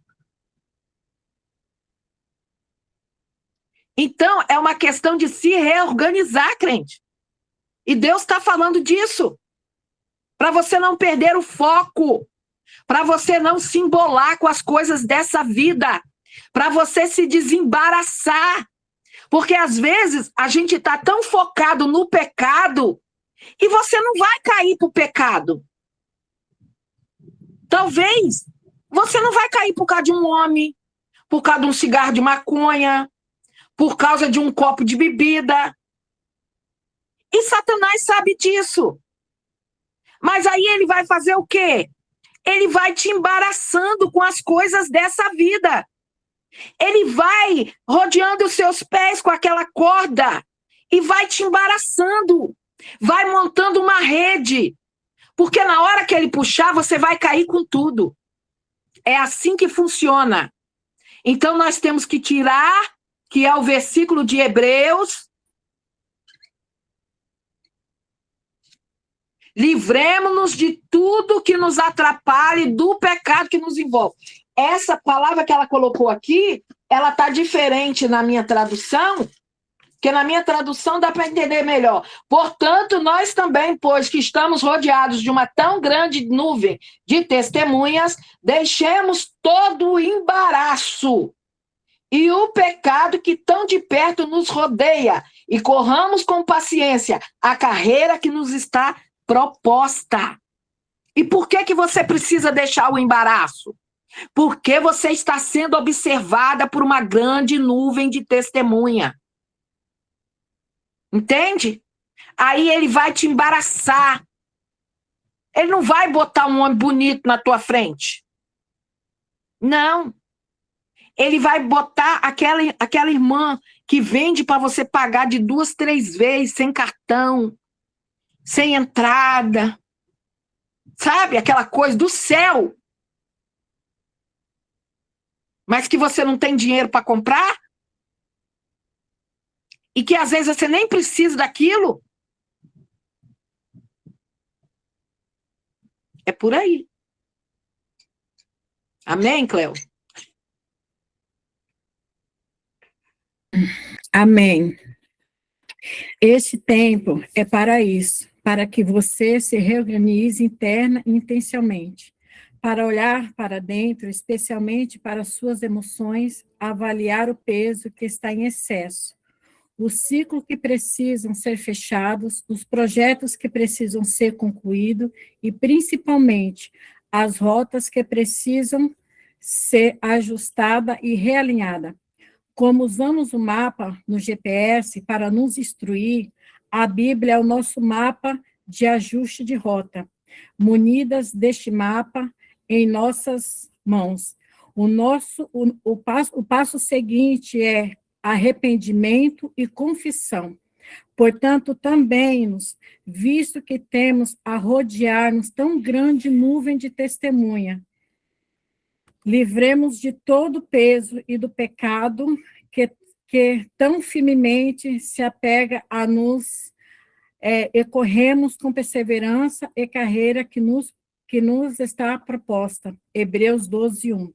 Speaker 2: Então, é uma questão de se reorganizar, crente. E Deus está falando disso. Para você não perder o foco. Para você não se embolar com as coisas dessa vida. Para você se desembaraçar. Porque às vezes a gente está tão focado no pecado e você não vai cair para o pecado. Talvez você não vai cair por causa de um homem, por causa de um cigarro de maconha, por causa de um copo de bebida. E Satanás sabe disso. Mas aí ele vai fazer o quê? Ele vai te embaraçando com as coisas dessa vida. Ele vai rodeando os seus pés com aquela corda e vai te embaraçando. Vai montando uma rede. Porque na hora que ele puxar, você vai cair com tudo. É assim que funciona. Então nós temos que tirar, que é o versículo de Hebreus. Livremos-nos de tudo que nos atrapalhe, do pecado que nos envolve. Essa palavra que ela colocou aqui, ela está diferente na minha tradução, porque na minha tradução dá para entender melhor. Portanto, nós também, pois que estamos rodeados de uma tão grande nuvem de testemunhas, deixemos todo o embaraço e o pecado que tão de perto nos rodeia e corramos com paciência a carreira que nos está proposta. E por que você precisa deixar o embaraço? Porque você está sendo observada por uma grande nuvem de testemunha. Entende? Aí ele vai te embaraçar. Ele não vai botar um homem bonito na tua frente. Não. Ele vai botar aquela irmã que vende para você pagar de 2, 3 vezes, sem cartão, sem entrada. Sabe? Aquela coisa do céu. Mas que você não tem dinheiro para comprar? E que às vezes você nem precisa daquilo? É por aí. Amém, Cleo?
Speaker 1: Amém. Este tempo é para isso, para que você se reorganize interna e intencionalmente, para olhar para dentro, especialmente para suas emoções, avaliar o peso que está em excesso, o ciclo que precisam ser fechados, os projetos que precisam ser concluídos e, principalmente, as rotas que precisam ser ajustada e realinhada. Como usamos o mapa no GPS para nos instruir, a Bíblia é o nosso mapa de ajuste de rota. Munidas deste mapa em nossas mãos. O passo seguinte é arrependimento e confissão. Portanto, também, visto que temos a rodear-nos tão grande nuvem de testemunha, livremos de todo o peso e do pecado que tão firmemente se apega a nos, e corremos com perseverança e carreira que nos está proposta. Hebreus 12, 1.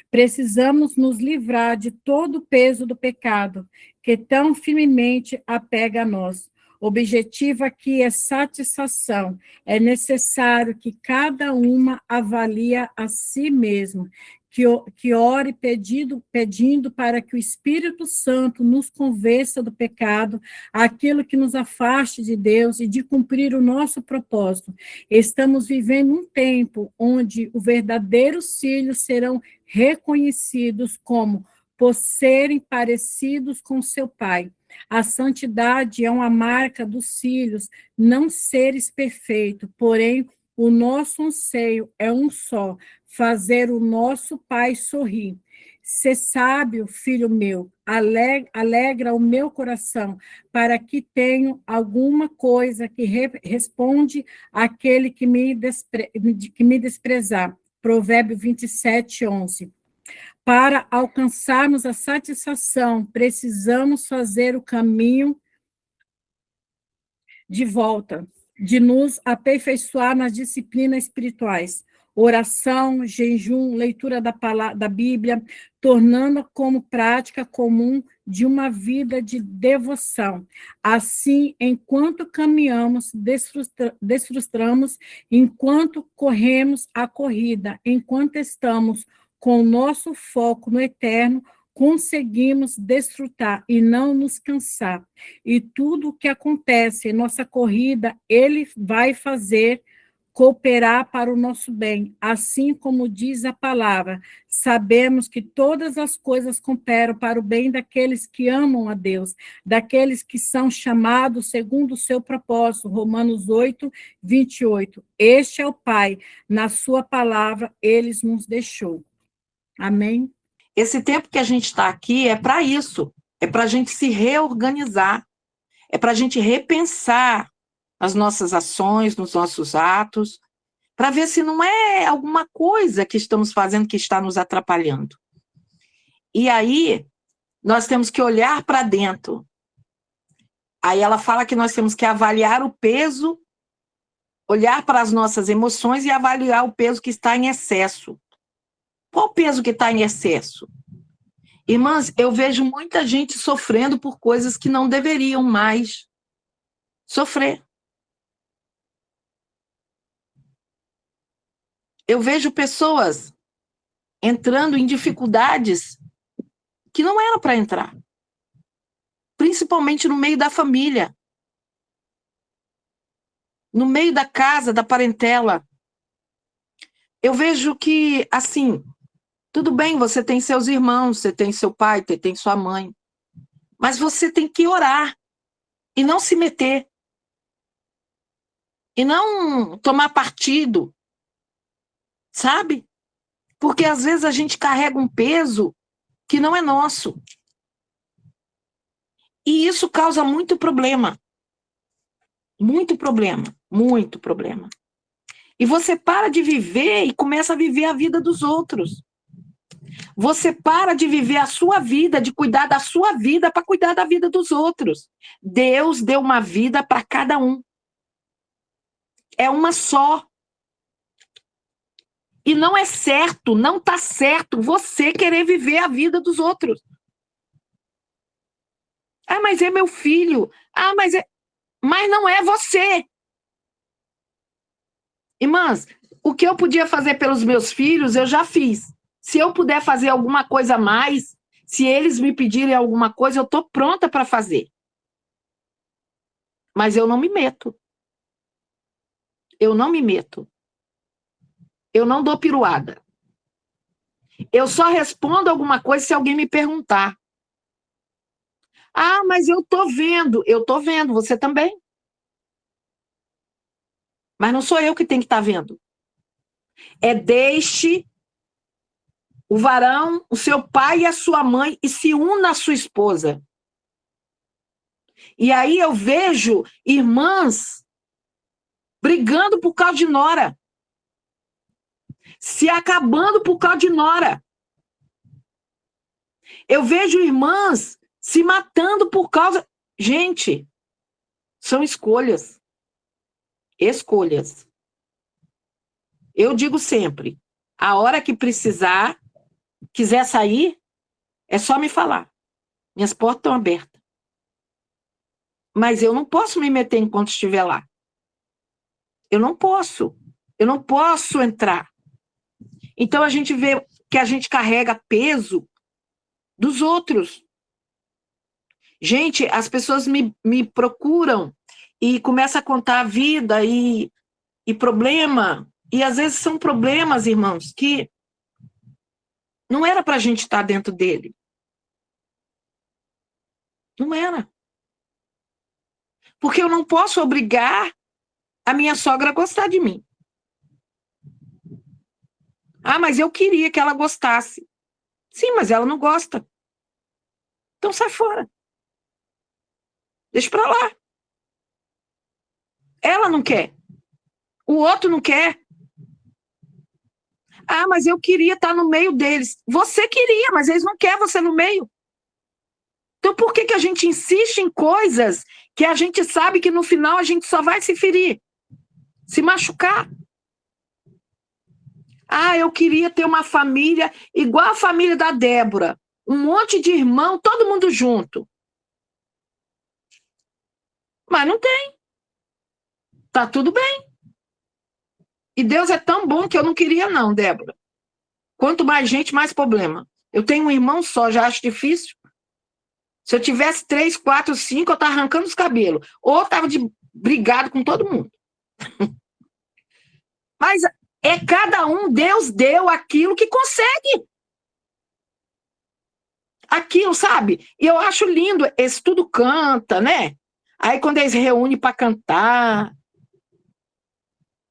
Speaker 1: Precisamos nos livrar de todo o peso do pecado que tão firmemente apega a nós. O objetivo aqui é satisfação. É necessário que cada uma avalie a si mesmo, que ore pedindo para que o Espírito Santo nos convença do pecado, aquilo que nos afaste de Deus e de cumprir o nosso propósito. Estamos vivendo um tempo onde os verdadeiros filhos serão reconhecidos como por serem parecidos com seu pai. A santidade é uma marca dos filhos, não seres perfeitos, porém O nosso anseio é um só, fazer o nosso Pai sorrir. Ser sábio, filho meu, alegra o meu coração, para que tenha alguma coisa que responde àquele que me desprezar. Provérbio 27:11. Para alcançarmos a satisfação, precisamos fazer o caminho de volta, de nos aperfeiçoar nas disciplinas espirituais, oração, jejum, leitura da Bíblia, tornando como prática comum de uma vida de devoção. Assim, enquanto caminhamos, desfrutamos, enquanto corremos a corrida, enquanto estamos com o nosso foco no eterno, conseguimos desfrutar e não nos cansar. E tudo o que acontece em nossa corrida, Ele vai fazer cooperar para o nosso bem, assim como diz a palavra. Sabemos que todas as coisas cooperam para o bem daqueles que amam a Deus, daqueles que são chamados segundo o seu propósito. Romanos 8:28. Este é o Pai, na sua palavra, Ele nos deixou. Amém?
Speaker 2: Esse tempo que a gente está aqui é para isso, é para a gente se reorganizar, é para a gente repensar as nossas ações, nos nossos atos, para ver se não é alguma coisa que estamos fazendo que está nos atrapalhando. E aí, nós temos que olhar para dentro. Aí ela fala que nós temos que avaliar o peso, olhar para as nossas emoções e avaliar o peso que está em excesso. Qual o peso que está em excesso? Irmãs, eu vejo muita gente sofrendo por coisas que não deveriam mais sofrer. Eu vejo pessoas entrando em dificuldades que não era para entrar, principalmente no meio da família, no meio da casa, da parentela. Eu vejo que, assim, tudo bem, você tem seus irmãos, você tem seu pai, você tem sua mãe, mas você tem que orar e não se meter, e não tomar partido, sabe? Porque às vezes a gente carrega um peso que não é nosso. E isso causa muito problema. Muito problema, muito problema. E você para de viver e começa a viver a vida dos outros. Você para de viver a sua vida, de cuidar da sua vida para cuidar da vida dos outros. Deus deu uma vida para cada um. É uma só. E não é certo, não está certo você querer viver a vida dos outros. Ah, mas é meu filho. Ah, mas não é você. Irmãs, o que eu podia fazer pelos meus filhos, eu já fiz. Se eu puder fazer alguma coisa a mais, se eles me pedirem alguma coisa, eu estou pronta para fazer. Mas eu não me meto. Eu não me meto. Eu não dou piruada. Eu só respondo alguma coisa se alguém me perguntar. Ah, mas eu estou vendo. Eu estou vendo, você também. Mas não sou eu que tenho que estar vendo. É deixe o varão, o seu pai e a sua mãe e se una à sua esposa. E aí eu vejo irmãs brigando por causa de nora. Se acabando por causa de nora. Eu vejo irmãs se matando por causa... Gente, são escolhas. Escolhas. Eu digo sempre, a hora que precisar, quiser sair, é só me falar. Minhas portas estão abertas. Mas eu não posso me meter enquanto estiver lá. Eu não posso. Eu não posso entrar. Então a gente vê que a gente carrega peso dos outros. Gente, as pessoas me procuram e começam a contar a vida e problema. E às vezes são problemas, irmãos, que não era para a gente estar dentro dele. Não era. Porque eu não posso obrigar a minha sogra a gostar de mim. Ah, mas eu queria que ela gostasse. Sim, mas ela não gosta. Então sai fora. Deixa pra lá. Ela não quer. O outro não quer. Ah, mas eu queria estar no meio deles. Você queria, mas eles não querem você no meio. Então por que a gente insiste em coisas que a gente sabe que no final a gente só vai se ferir, se machucar? Ah, eu queria ter uma família igual a família da Débora. Um monte de irmão, todo mundo junto. Mas não tem. Tá tudo bem. E Deus é tão bom que eu não queria não, Débora. Quanto mais gente, mais problema. Eu tenho um irmão só, já acho difícil. Se eu tivesse 3, 4, 5, eu estava arrancando os cabelos. Ou estava brigado com todo mundo. Mas é cada um, Deus deu aquilo que consegue. Aquilo, sabe? E eu acho lindo, esse tudo canta, né? Aí quando eles reúnem para cantar,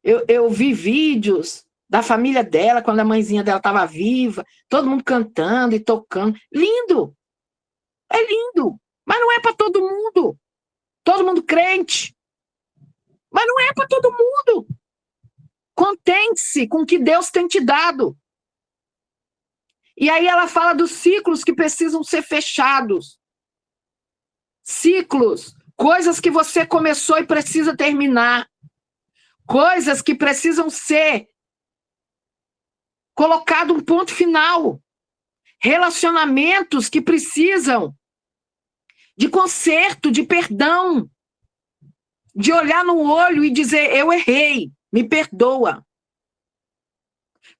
Speaker 2: eu vi vídeos da família dela, quando a mãezinha dela estava viva, todo mundo cantando e tocando. Lindo! É lindo! Mas não é para todo mundo. Todo mundo crente. Mas não é para todo mundo. Contente-se com o que Deus tem te dado. E aí ela fala dos ciclos que precisam ser fechados. Ciclos, coisas que você começou e precisa terminar. Coisas que precisam ser colocado um ponto final. Relacionamentos que precisam de conserto, de perdão, de olhar no olho e dizer, eu errei, me perdoa.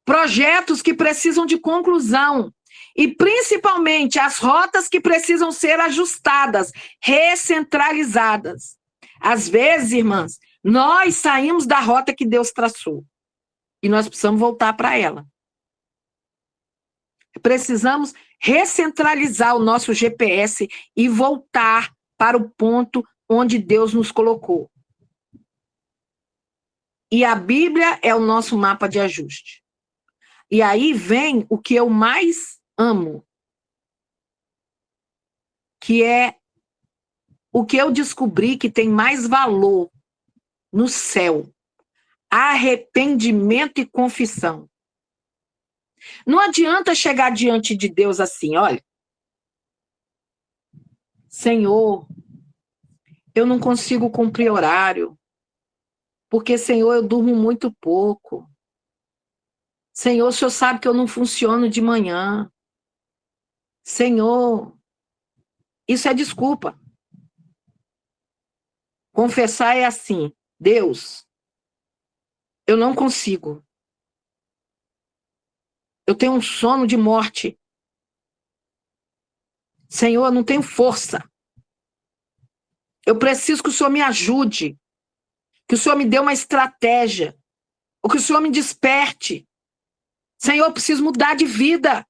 Speaker 2: Projetos que precisam de conclusão. E, principalmente, as rotas que precisam ser ajustadas, recentralizadas. Às vezes, irmãs, nós saímos da rota que Deus traçou. E nós precisamos voltar para ela. Precisamos recentralizar o nosso GPS e voltar para o ponto onde Deus nos colocou. E a Bíblia é o nosso mapa de ajuste. E aí vem o que eu mais amo, que é o que eu descobri que tem mais valor no céu: arrependimento e confissão. Não adianta chegar diante de Deus assim, olha, Senhor, eu não consigo cumprir horário, porque, Senhor, eu durmo muito pouco. Senhor, o Senhor sabe que eu não funciono de manhã. Senhor, isso é desculpa. Confessar é assim, Deus, eu não consigo. Eu tenho um sono de morte. Senhor, eu não tenho força. Eu preciso que o Senhor me ajude, que o Senhor me dê uma estratégia, ou que o Senhor me desperte. Senhor, eu preciso mudar de vida.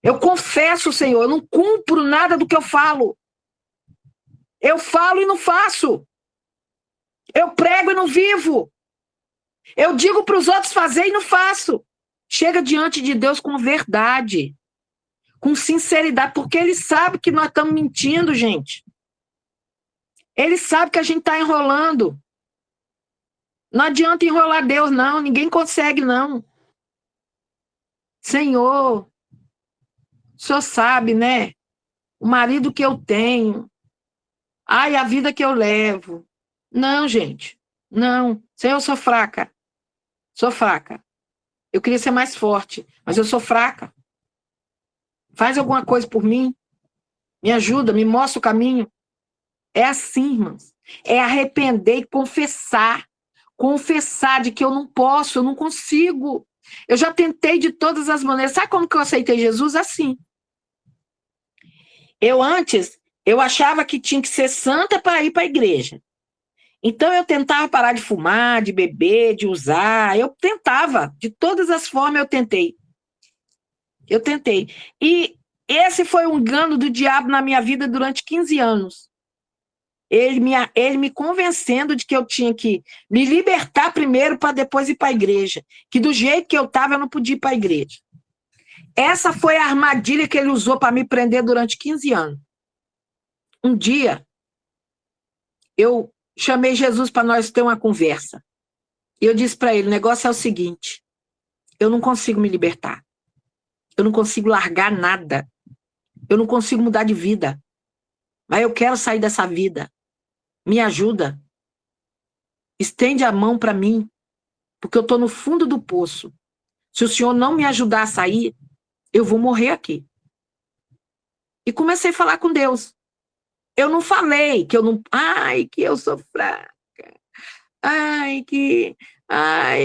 Speaker 2: Eu confesso, Senhor, eu não cumpro nada do que eu falo. Eu falo e não faço. Eu prego e não vivo. Eu digo para os outros fazer e não faço. Chega diante de Deus com verdade, com sinceridade, porque Ele sabe que nós estamos mentindo, gente. Ele sabe que a gente está enrolando. Não adianta enrolar Deus, não. Ninguém consegue, não. Senhor, o Senhor sabe, né? O marido que eu tenho. Ai, a vida que eu levo. Não, gente. Não. Senhor, eu sou fraca. Sou fraca. Eu queria ser mais forte, mas eu sou fraca. Faz alguma coisa por mim. Me ajuda, me mostra o caminho. É assim, irmãos. É arrepender e confessar. Confessar de que eu não posso, eu não consigo. Eu já tentei de todas as maneiras. Sabe como que eu aceitei Jesus? Assim. Eu achava que tinha que ser santa para ir para a igreja. Então eu tentava parar de fumar, de beber, de usar. Eu tentava. De todas as formas eu tentei. Eu tentei. E esse foi um engano do diabo na minha vida durante 15 anos. Ele me convencendo de que eu tinha que me libertar primeiro para depois ir para a igreja. Que do jeito que eu estava, eu não podia ir para a igreja. Essa foi a armadilha que ele usou para me prender durante 15 anos. Um dia, eu chamei Jesus para nós ter uma conversa. E eu disse para ele, o negócio é o seguinte, eu não consigo me libertar. Eu não consigo largar nada. Eu não consigo mudar de vida. Mas eu quero sair dessa vida. Me ajuda. Estende a mão para mim, porque eu estou no fundo do poço. Se o senhor não me ajudar a sair, eu vou morrer aqui. E comecei a falar com Deus. Eu não falei que eu não... Ai, que eu sou fraca. Ai,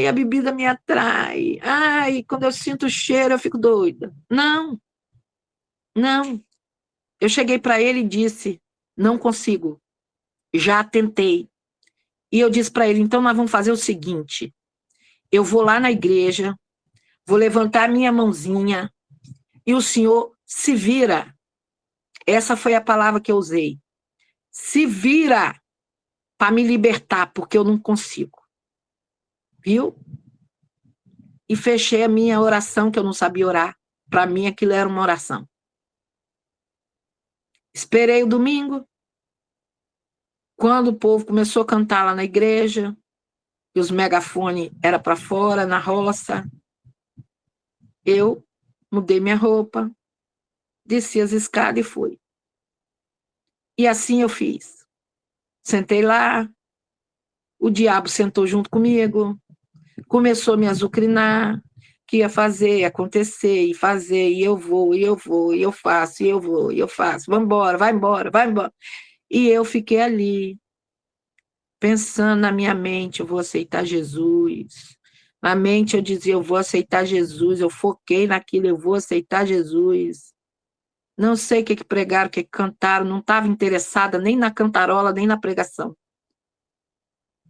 Speaker 2: a bebida me atrai. Ai, quando eu sinto o cheiro, eu fico doida. Não. Eu cheguei para ele e disse, não consigo. Já tentei. E eu disse para ele, então nós vamos fazer o seguinte, eu vou lá na igreja, vou levantar minha mãozinha e o senhor se vira. Essa foi a palavra que eu usei. Se vira para me libertar, porque eu não consigo. Viu? E fechei a minha oração, que eu não sabia orar. Para mim, aquilo era uma oração. Esperei o domingo. Quando o povo começou a cantar lá na igreja, e os megafones eram para fora, na roça, eu mudei minha roupa, desci as escadas e fui. E assim eu fiz. Sentei lá, o diabo sentou junto comigo, começou a me azucrinar, que ia fazer, acontecer, e fazer, e eu vou, e eu faço, e eu vou, e eu faço, vai embora, vai embora, vai embora. E eu fiquei ali, pensando na minha mente, eu vou aceitar Jesus. Na mente eu dizia, eu vou aceitar Jesus, eu foquei naquilo, eu vou aceitar Jesus. Não sei o que pregaram, o que cantaram, não estava interessada nem na cantarola, nem na pregação.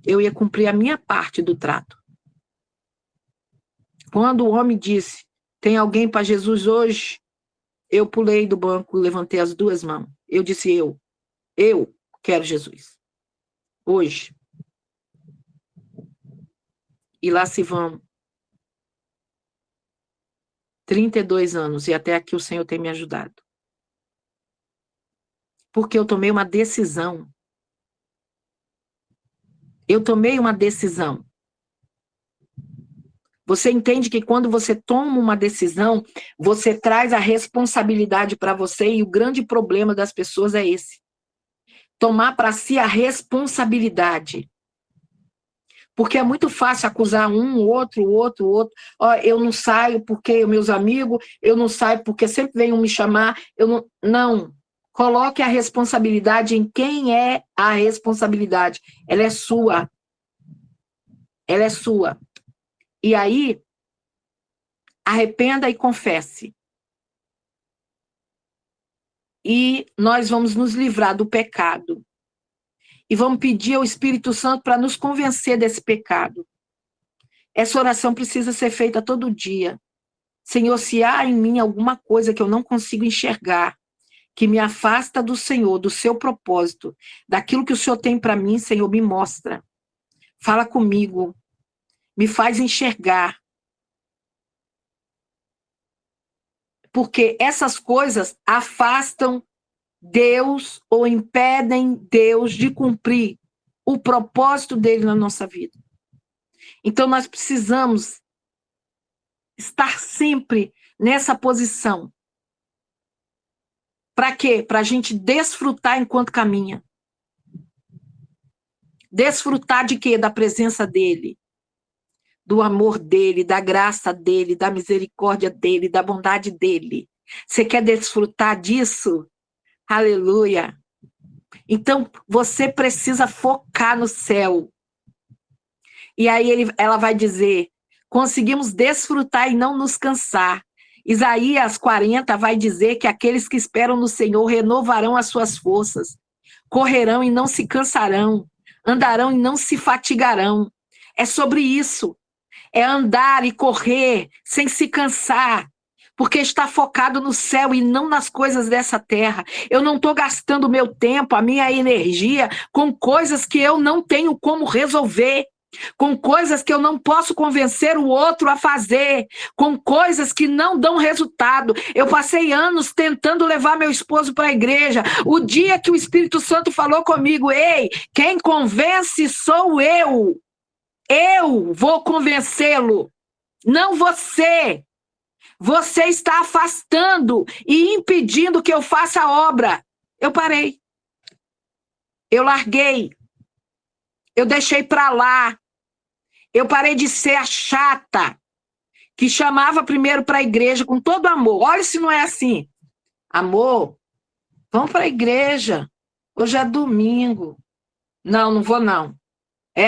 Speaker 2: Eu ia cumprir a minha parte do trato. Quando o homem disse, tem alguém para Jesus hoje? Eu pulei do banco, levantei as duas mãos. Eu disse, eu quero Jesus. Hoje. E lá se vão 32 anos, e até aqui o Senhor tem me ajudado. Porque eu tomei uma decisão. Eu tomei uma decisão. Você entende que quando você toma uma decisão, você traz a responsabilidade para você, e o grande problema das pessoas é esse. Tomar para si a responsabilidade. Porque é muito fácil acusar um, outro. Ó, eu não saio porque meus amigos, eu não saio porque sempre vem me chamar, eu não... Não. Coloque a responsabilidade em quem é a responsabilidade. Ela é sua. Ela é sua. E aí, arrependa e confesse. E nós vamos nos livrar do pecado. E vamos pedir ao Espírito Santo para nos convencer desse pecado. Essa oração precisa ser feita todo dia. Senhor, se há em mim alguma coisa que eu não consigo enxergar, que me afasta do Senhor, do seu propósito, daquilo que o Senhor tem para mim, Senhor, me mostra. Fala comigo. Me faz enxergar. Porque essas coisas afastam Deus ou impedem Deus de cumprir o propósito dele na nossa vida. Então nós precisamos estar sempre nessa posição. Para quê? Para a gente desfrutar enquanto caminha. Desfrutar de quê? Da presença dele, do amor dele, da graça dele, da misericórdia dele, da bondade dele. Você quer desfrutar disso? Aleluia! Então, você precisa focar no céu. E aí ela vai dizer, conseguimos desfrutar e não nos cansar. Isaías 40 vai dizer que aqueles que esperam no Senhor renovarão as suas forças, correrão e não se cansarão, andarão e não se fatigarão. É sobre isso. É andar e correr sem se cansar, porque está focado no céu e não nas coisas dessa terra. Eu não estou gastando meu tempo, a minha energia com coisas que eu não tenho como resolver, com coisas que eu não posso convencer o outro a fazer, com coisas que não dão resultado. Eu passei anos tentando levar meu esposo para a igreja. O dia que o Espírito Santo falou comigo, ei, quem convence sou eu. Eu vou convencê-lo, não você. Você está afastando e impedindo que eu faça a obra. Eu parei. Eu larguei. Eu deixei para lá. Eu parei de ser a chata que chamava primeiro para a igreja com todo amor. Olha se não é assim. Amor, vamos para a igreja. Hoje é domingo. Não, não vou não.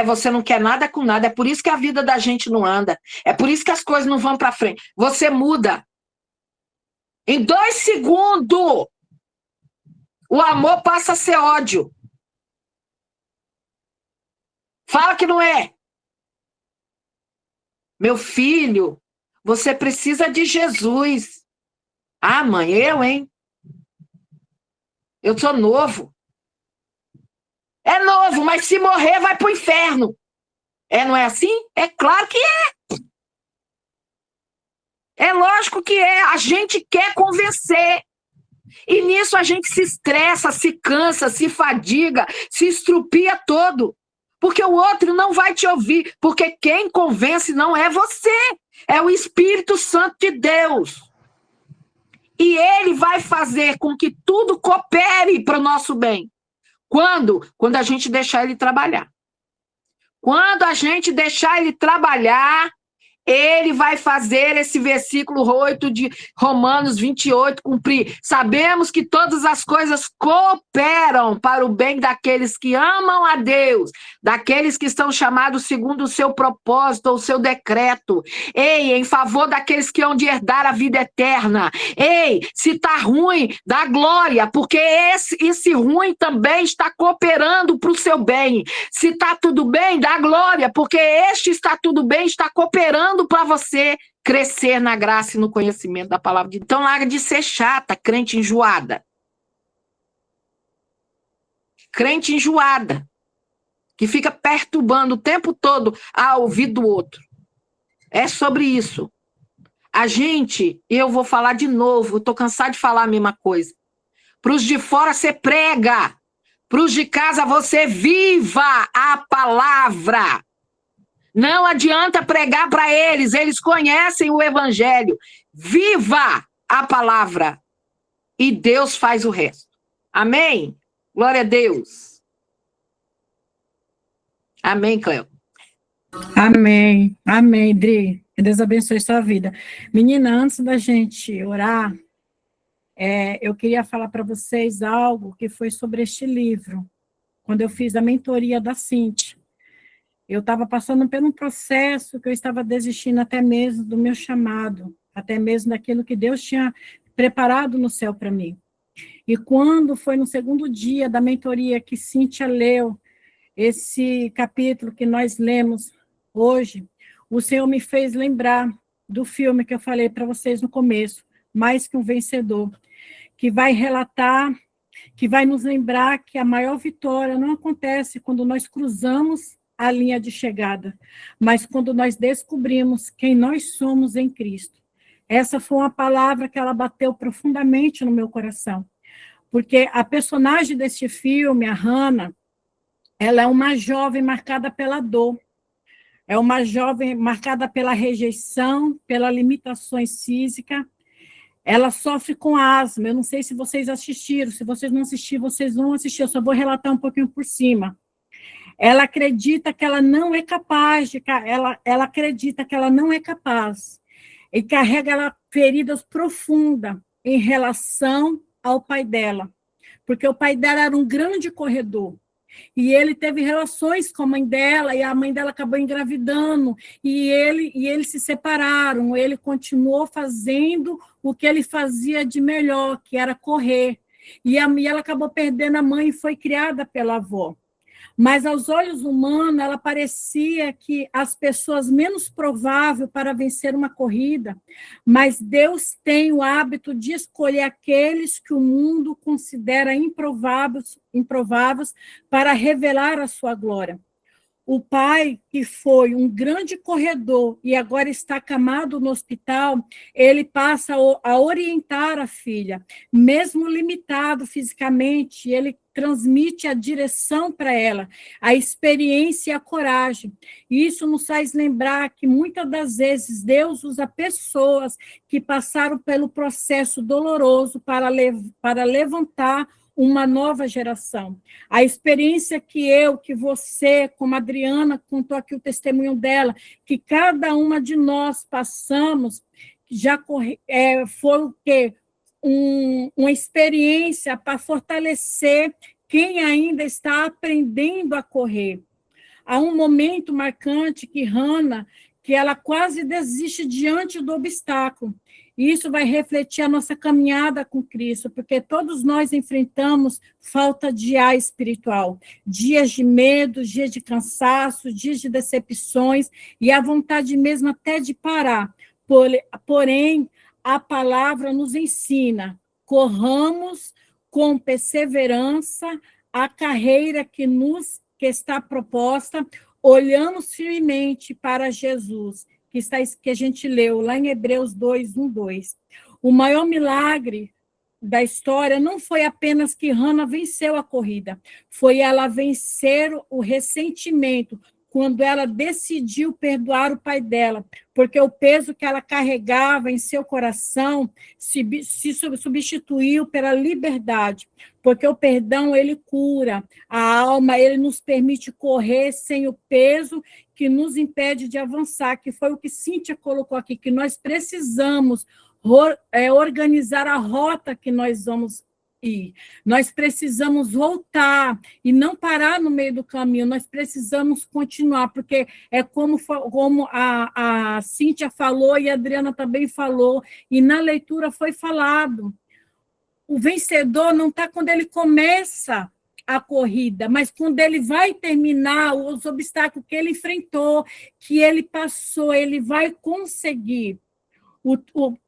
Speaker 2: Você não quer nada com nada. É por isso que a vida da gente não anda. É por isso que as coisas não vão para frente. Você muda. Em 2 segundos, o amor passa a ser ódio. Fala que não é. Meu filho, você precisa de Jesus. Ah, mãe, hein? Eu sou novo. É novo, mas se morrer vai pro inferno. Não é assim? É claro que é. É lógico que é. A gente quer convencer. E nisso a gente se estressa, se cansa, se fadiga, se estrupia todo. Porque o outro não vai te ouvir. Porque quem convence não é você. É o Espírito Santo de Deus. E ele vai fazer com que tudo coopere para o nosso bem. Quando? Quando a gente deixar ele trabalhar. Quando a gente deixar ele trabalhar, ele vai fazer esse versículo 8 de Romanos 28 cumprir. Sabemos que todas as coisas cooperam para o bem daqueles que amam a Deus, daqueles que estão chamados segundo o seu propósito ou o seu decreto. Ei, em favor daqueles que hão de herdar a vida eterna. Ei, se está ruim, dá glória, porque esse ruim também está cooperando para o seu bem. Se está tudo bem, dá glória, porque este está tudo bem, está cooperando para você crescer na graça e no conhecimento da palavra de Deus. Então, larga de ser chata, crente enjoada. Crente enjoada, que fica perturbando o tempo todo a ouvido do outro. É sobre isso. A gente, eu vou falar de novo, estou cansada de falar a mesma coisa. Para os de fora você prega, para os de casa você viva a palavra. Não adianta pregar para eles, eles conhecem o evangelho. Viva a palavra e Deus faz o resto. Amém? Glória a Deus. Amém, Cleo.
Speaker 1: Amém. Amém, Dri. Que Deus abençoe sua vida. Menina, antes da gente orar, eu queria falar para vocês algo que foi sobre este livro, quando eu fiz a mentoria da Cintia. Eu estava passando por um processo que eu estava desistindo até mesmo do meu chamado, até mesmo daquilo que Deus tinha preparado no céu para mim. E quando foi no segundo dia da mentoria que Cíntia leu esse capítulo que nós lemos hoje, o Senhor me fez lembrar do filme que eu falei para vocês no começo, Mais que um Vencedor, que vai relatar, que vai nos lembrar que a maior vitória não acontece quando nós cruzamos a linha de chegada, mas quando nós descobrimos quem nós somos em Cristo. Essa foi uma palavra que ela bateu profundamente no meu coração, porque a personagem deste filme, a Hannah, ela é uma jovem marcada pela dor, é uma jovem marcada pela rejeição, pelas limitações físicas, ela sofre com asma. Eu não sei se vocês assistiram, se vocês não assistiram, vocês vão assistir, eu só vou relatar um pouquinho por cima. Ela acredita que ela não é capaz, ela acredita que ela não é capaz, e carrega ela feridas profundas em relação ao pai dela, porque o pai dela era um grande corredor, e ele teve relações com a mãe dela, e a mãe dela acabou engravidando, e eles se separaram. Ele continuou fazendo o que ele fazia de melhor, que era correr, e ela acabou perdendo a mãe e foi criada pela avó. Mas aos olhos humanos, ela parecia que as pessoas menos prováveis para vencer uma corrida, mas Deus tem o hábito de escolher aqueles que o mundo considera improváveis para revelar a sua glória. O pai, que foi um grande corredor e agora está acamado no hospital, ele passa a orientar a filha. Mesmo limitado fisicamente, ele transmite a direção para ela, a experiência e a coragem. Isso nos faz lembrar que muitas das vezes Deus usa pessoas que passaram pelo processo doloroso para levantar uma nova geração. A experiência que você, como a Adriana contou aqui o testemunho dela, que cada uma de nós passamos, já foi o quê? Uma experiência para fortalecer quem ainda está aprendendo a correr. Há um momento marcante que Hannah, que ela quase desiste diante do obstáculo. E isso vai refletir a nossa caminhada com Cristo, porque todos nós enfrentamos falta de ar espiritual, dias de medo, dias de cansaço, dias de decepções, e a vontade mesmo até de parar. Porém, a palavra nos ensina, corramos com perseverança a carreira que está proposta, olhamos firmemente para Jesus, que a gente leu lá em Hebreus 2, 1, 2. O maior milagre da história não foi apenas que Hannah venceu a corrida, foi ela vencer o ressentimento, quando ela decidiu perdoar o pai dela, porque o peso que ela carregava em seu coração se substituiu pela liberdade, porque o perdão, ele cura a alma, ele nos permite correr sem o peso que nos impede de avançar, que foi o que Cíntia colocou aqui, que nós precisamos organizar a rota que nós vamos ir. Nós precisamos voltar e não parar no meio do caminho, nós precisamos continuar, porque é como a Cíntia falou e a Adriana também falou, e na leitura foi falado. O vencedor não está quando ele começa a corrida, mas quando ele vai terminar os obstáculos que ele enfrentou, que ele passou, ele vai conseguir.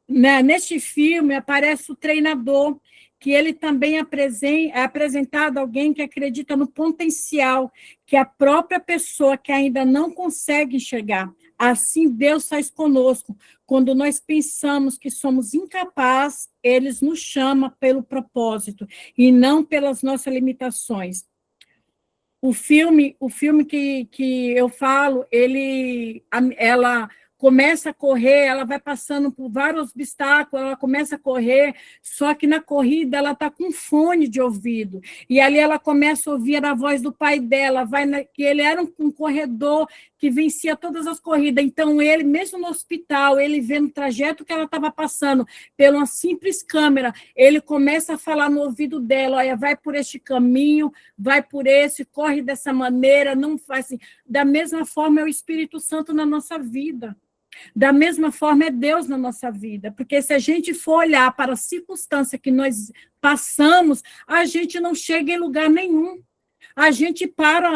Speaker 1: Neste filme aparece o treinador, que ele também é apresentado alguém que acredita no potencial que a própria pessoa que ainda não consegue enxergar. Assim Deus faz conosco. Quando nós pensamos que somos incapazes, ele nos chama pelo propósito e não pelas nossas limitações. O filme que eu falo, ela começa a correr, ela vai passando por vários obstáculos, ela começa a correr, só que na corrida ela está com fone de ouvido, e ali ela começa a ouvir a voz do pai dela, que ele era um corredor que vencia todas as corridas, então ele, mesmo no hospital, ele vendo o trajeto que ela estava passando, pela uma simples câmera, ele começa a falar no ouvido dela, olha, vai por este caminho, vai por esse, corre dessa maneira, não faz assim. Da mesma forma é o Espírito Santo na nossa vida. Da mesma forma é Deus na nossa vida, porque se a gente for olhar para a circunstância que nós passamos, a gente não chega em lugar nenhum. A gente para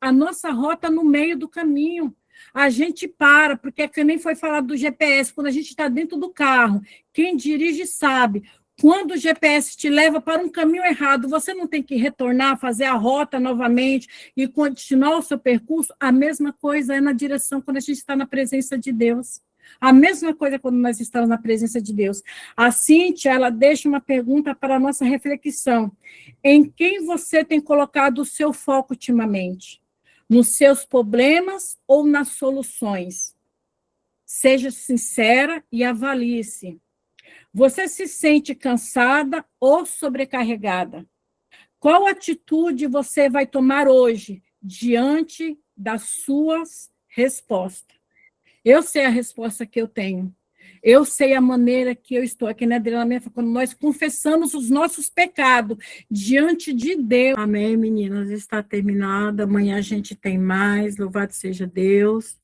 Speaker 1: a nossa rota no meio do caminho. A gente para, porque é que nem foi falado do GPS, quando a gente está dentro do carro, quem dirige sabe. Quando o GPS te leva para um caminho errado, você não tem que retornar, fazer a rota novamente e continuar o seu percurso. A mesma coisa é na direção quando a gente está na presença de Deus. A mesma coisa quando nós estamos na presença de Deus. A Cíntia, ela deixa uma pergunta para a nossa reflexão. Em quem você tem colocado o seu foco ultimamente? Nos seus problemas ou nas soluções? Seja sincera e avalie-se. Você se sente cansada ou sobrecarregada? Qual atitude você vai tomar hoje diante das suas respostas? Eu sei a resposta que eu tenho. Eu sei a maneira que eu estou. Aqui na Adriana, quando nós confessamos os nossos pecados diante de Deus. Amém, meninas? Está terminada. Amanhã a gente tem mais. Louvado seja Deus.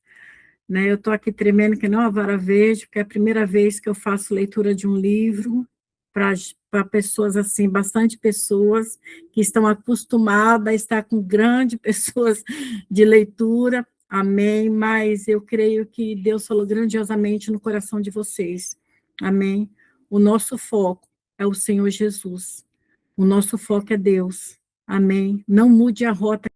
Speaker 1: Eu estou aqui tremendo que não a vara verde, porque é a primeira vez que eu faço leitura de um livro para para pessoas assim, bastante pessoas que estão acostumadas a estar com grandes pessoas de leitura, amém, mas eu creio que Deus falou grandiosamente no coração de vocês, amém. O nosso foco é o Senhor Jesus, o nosso foco é Deus, amém. Não mude a rota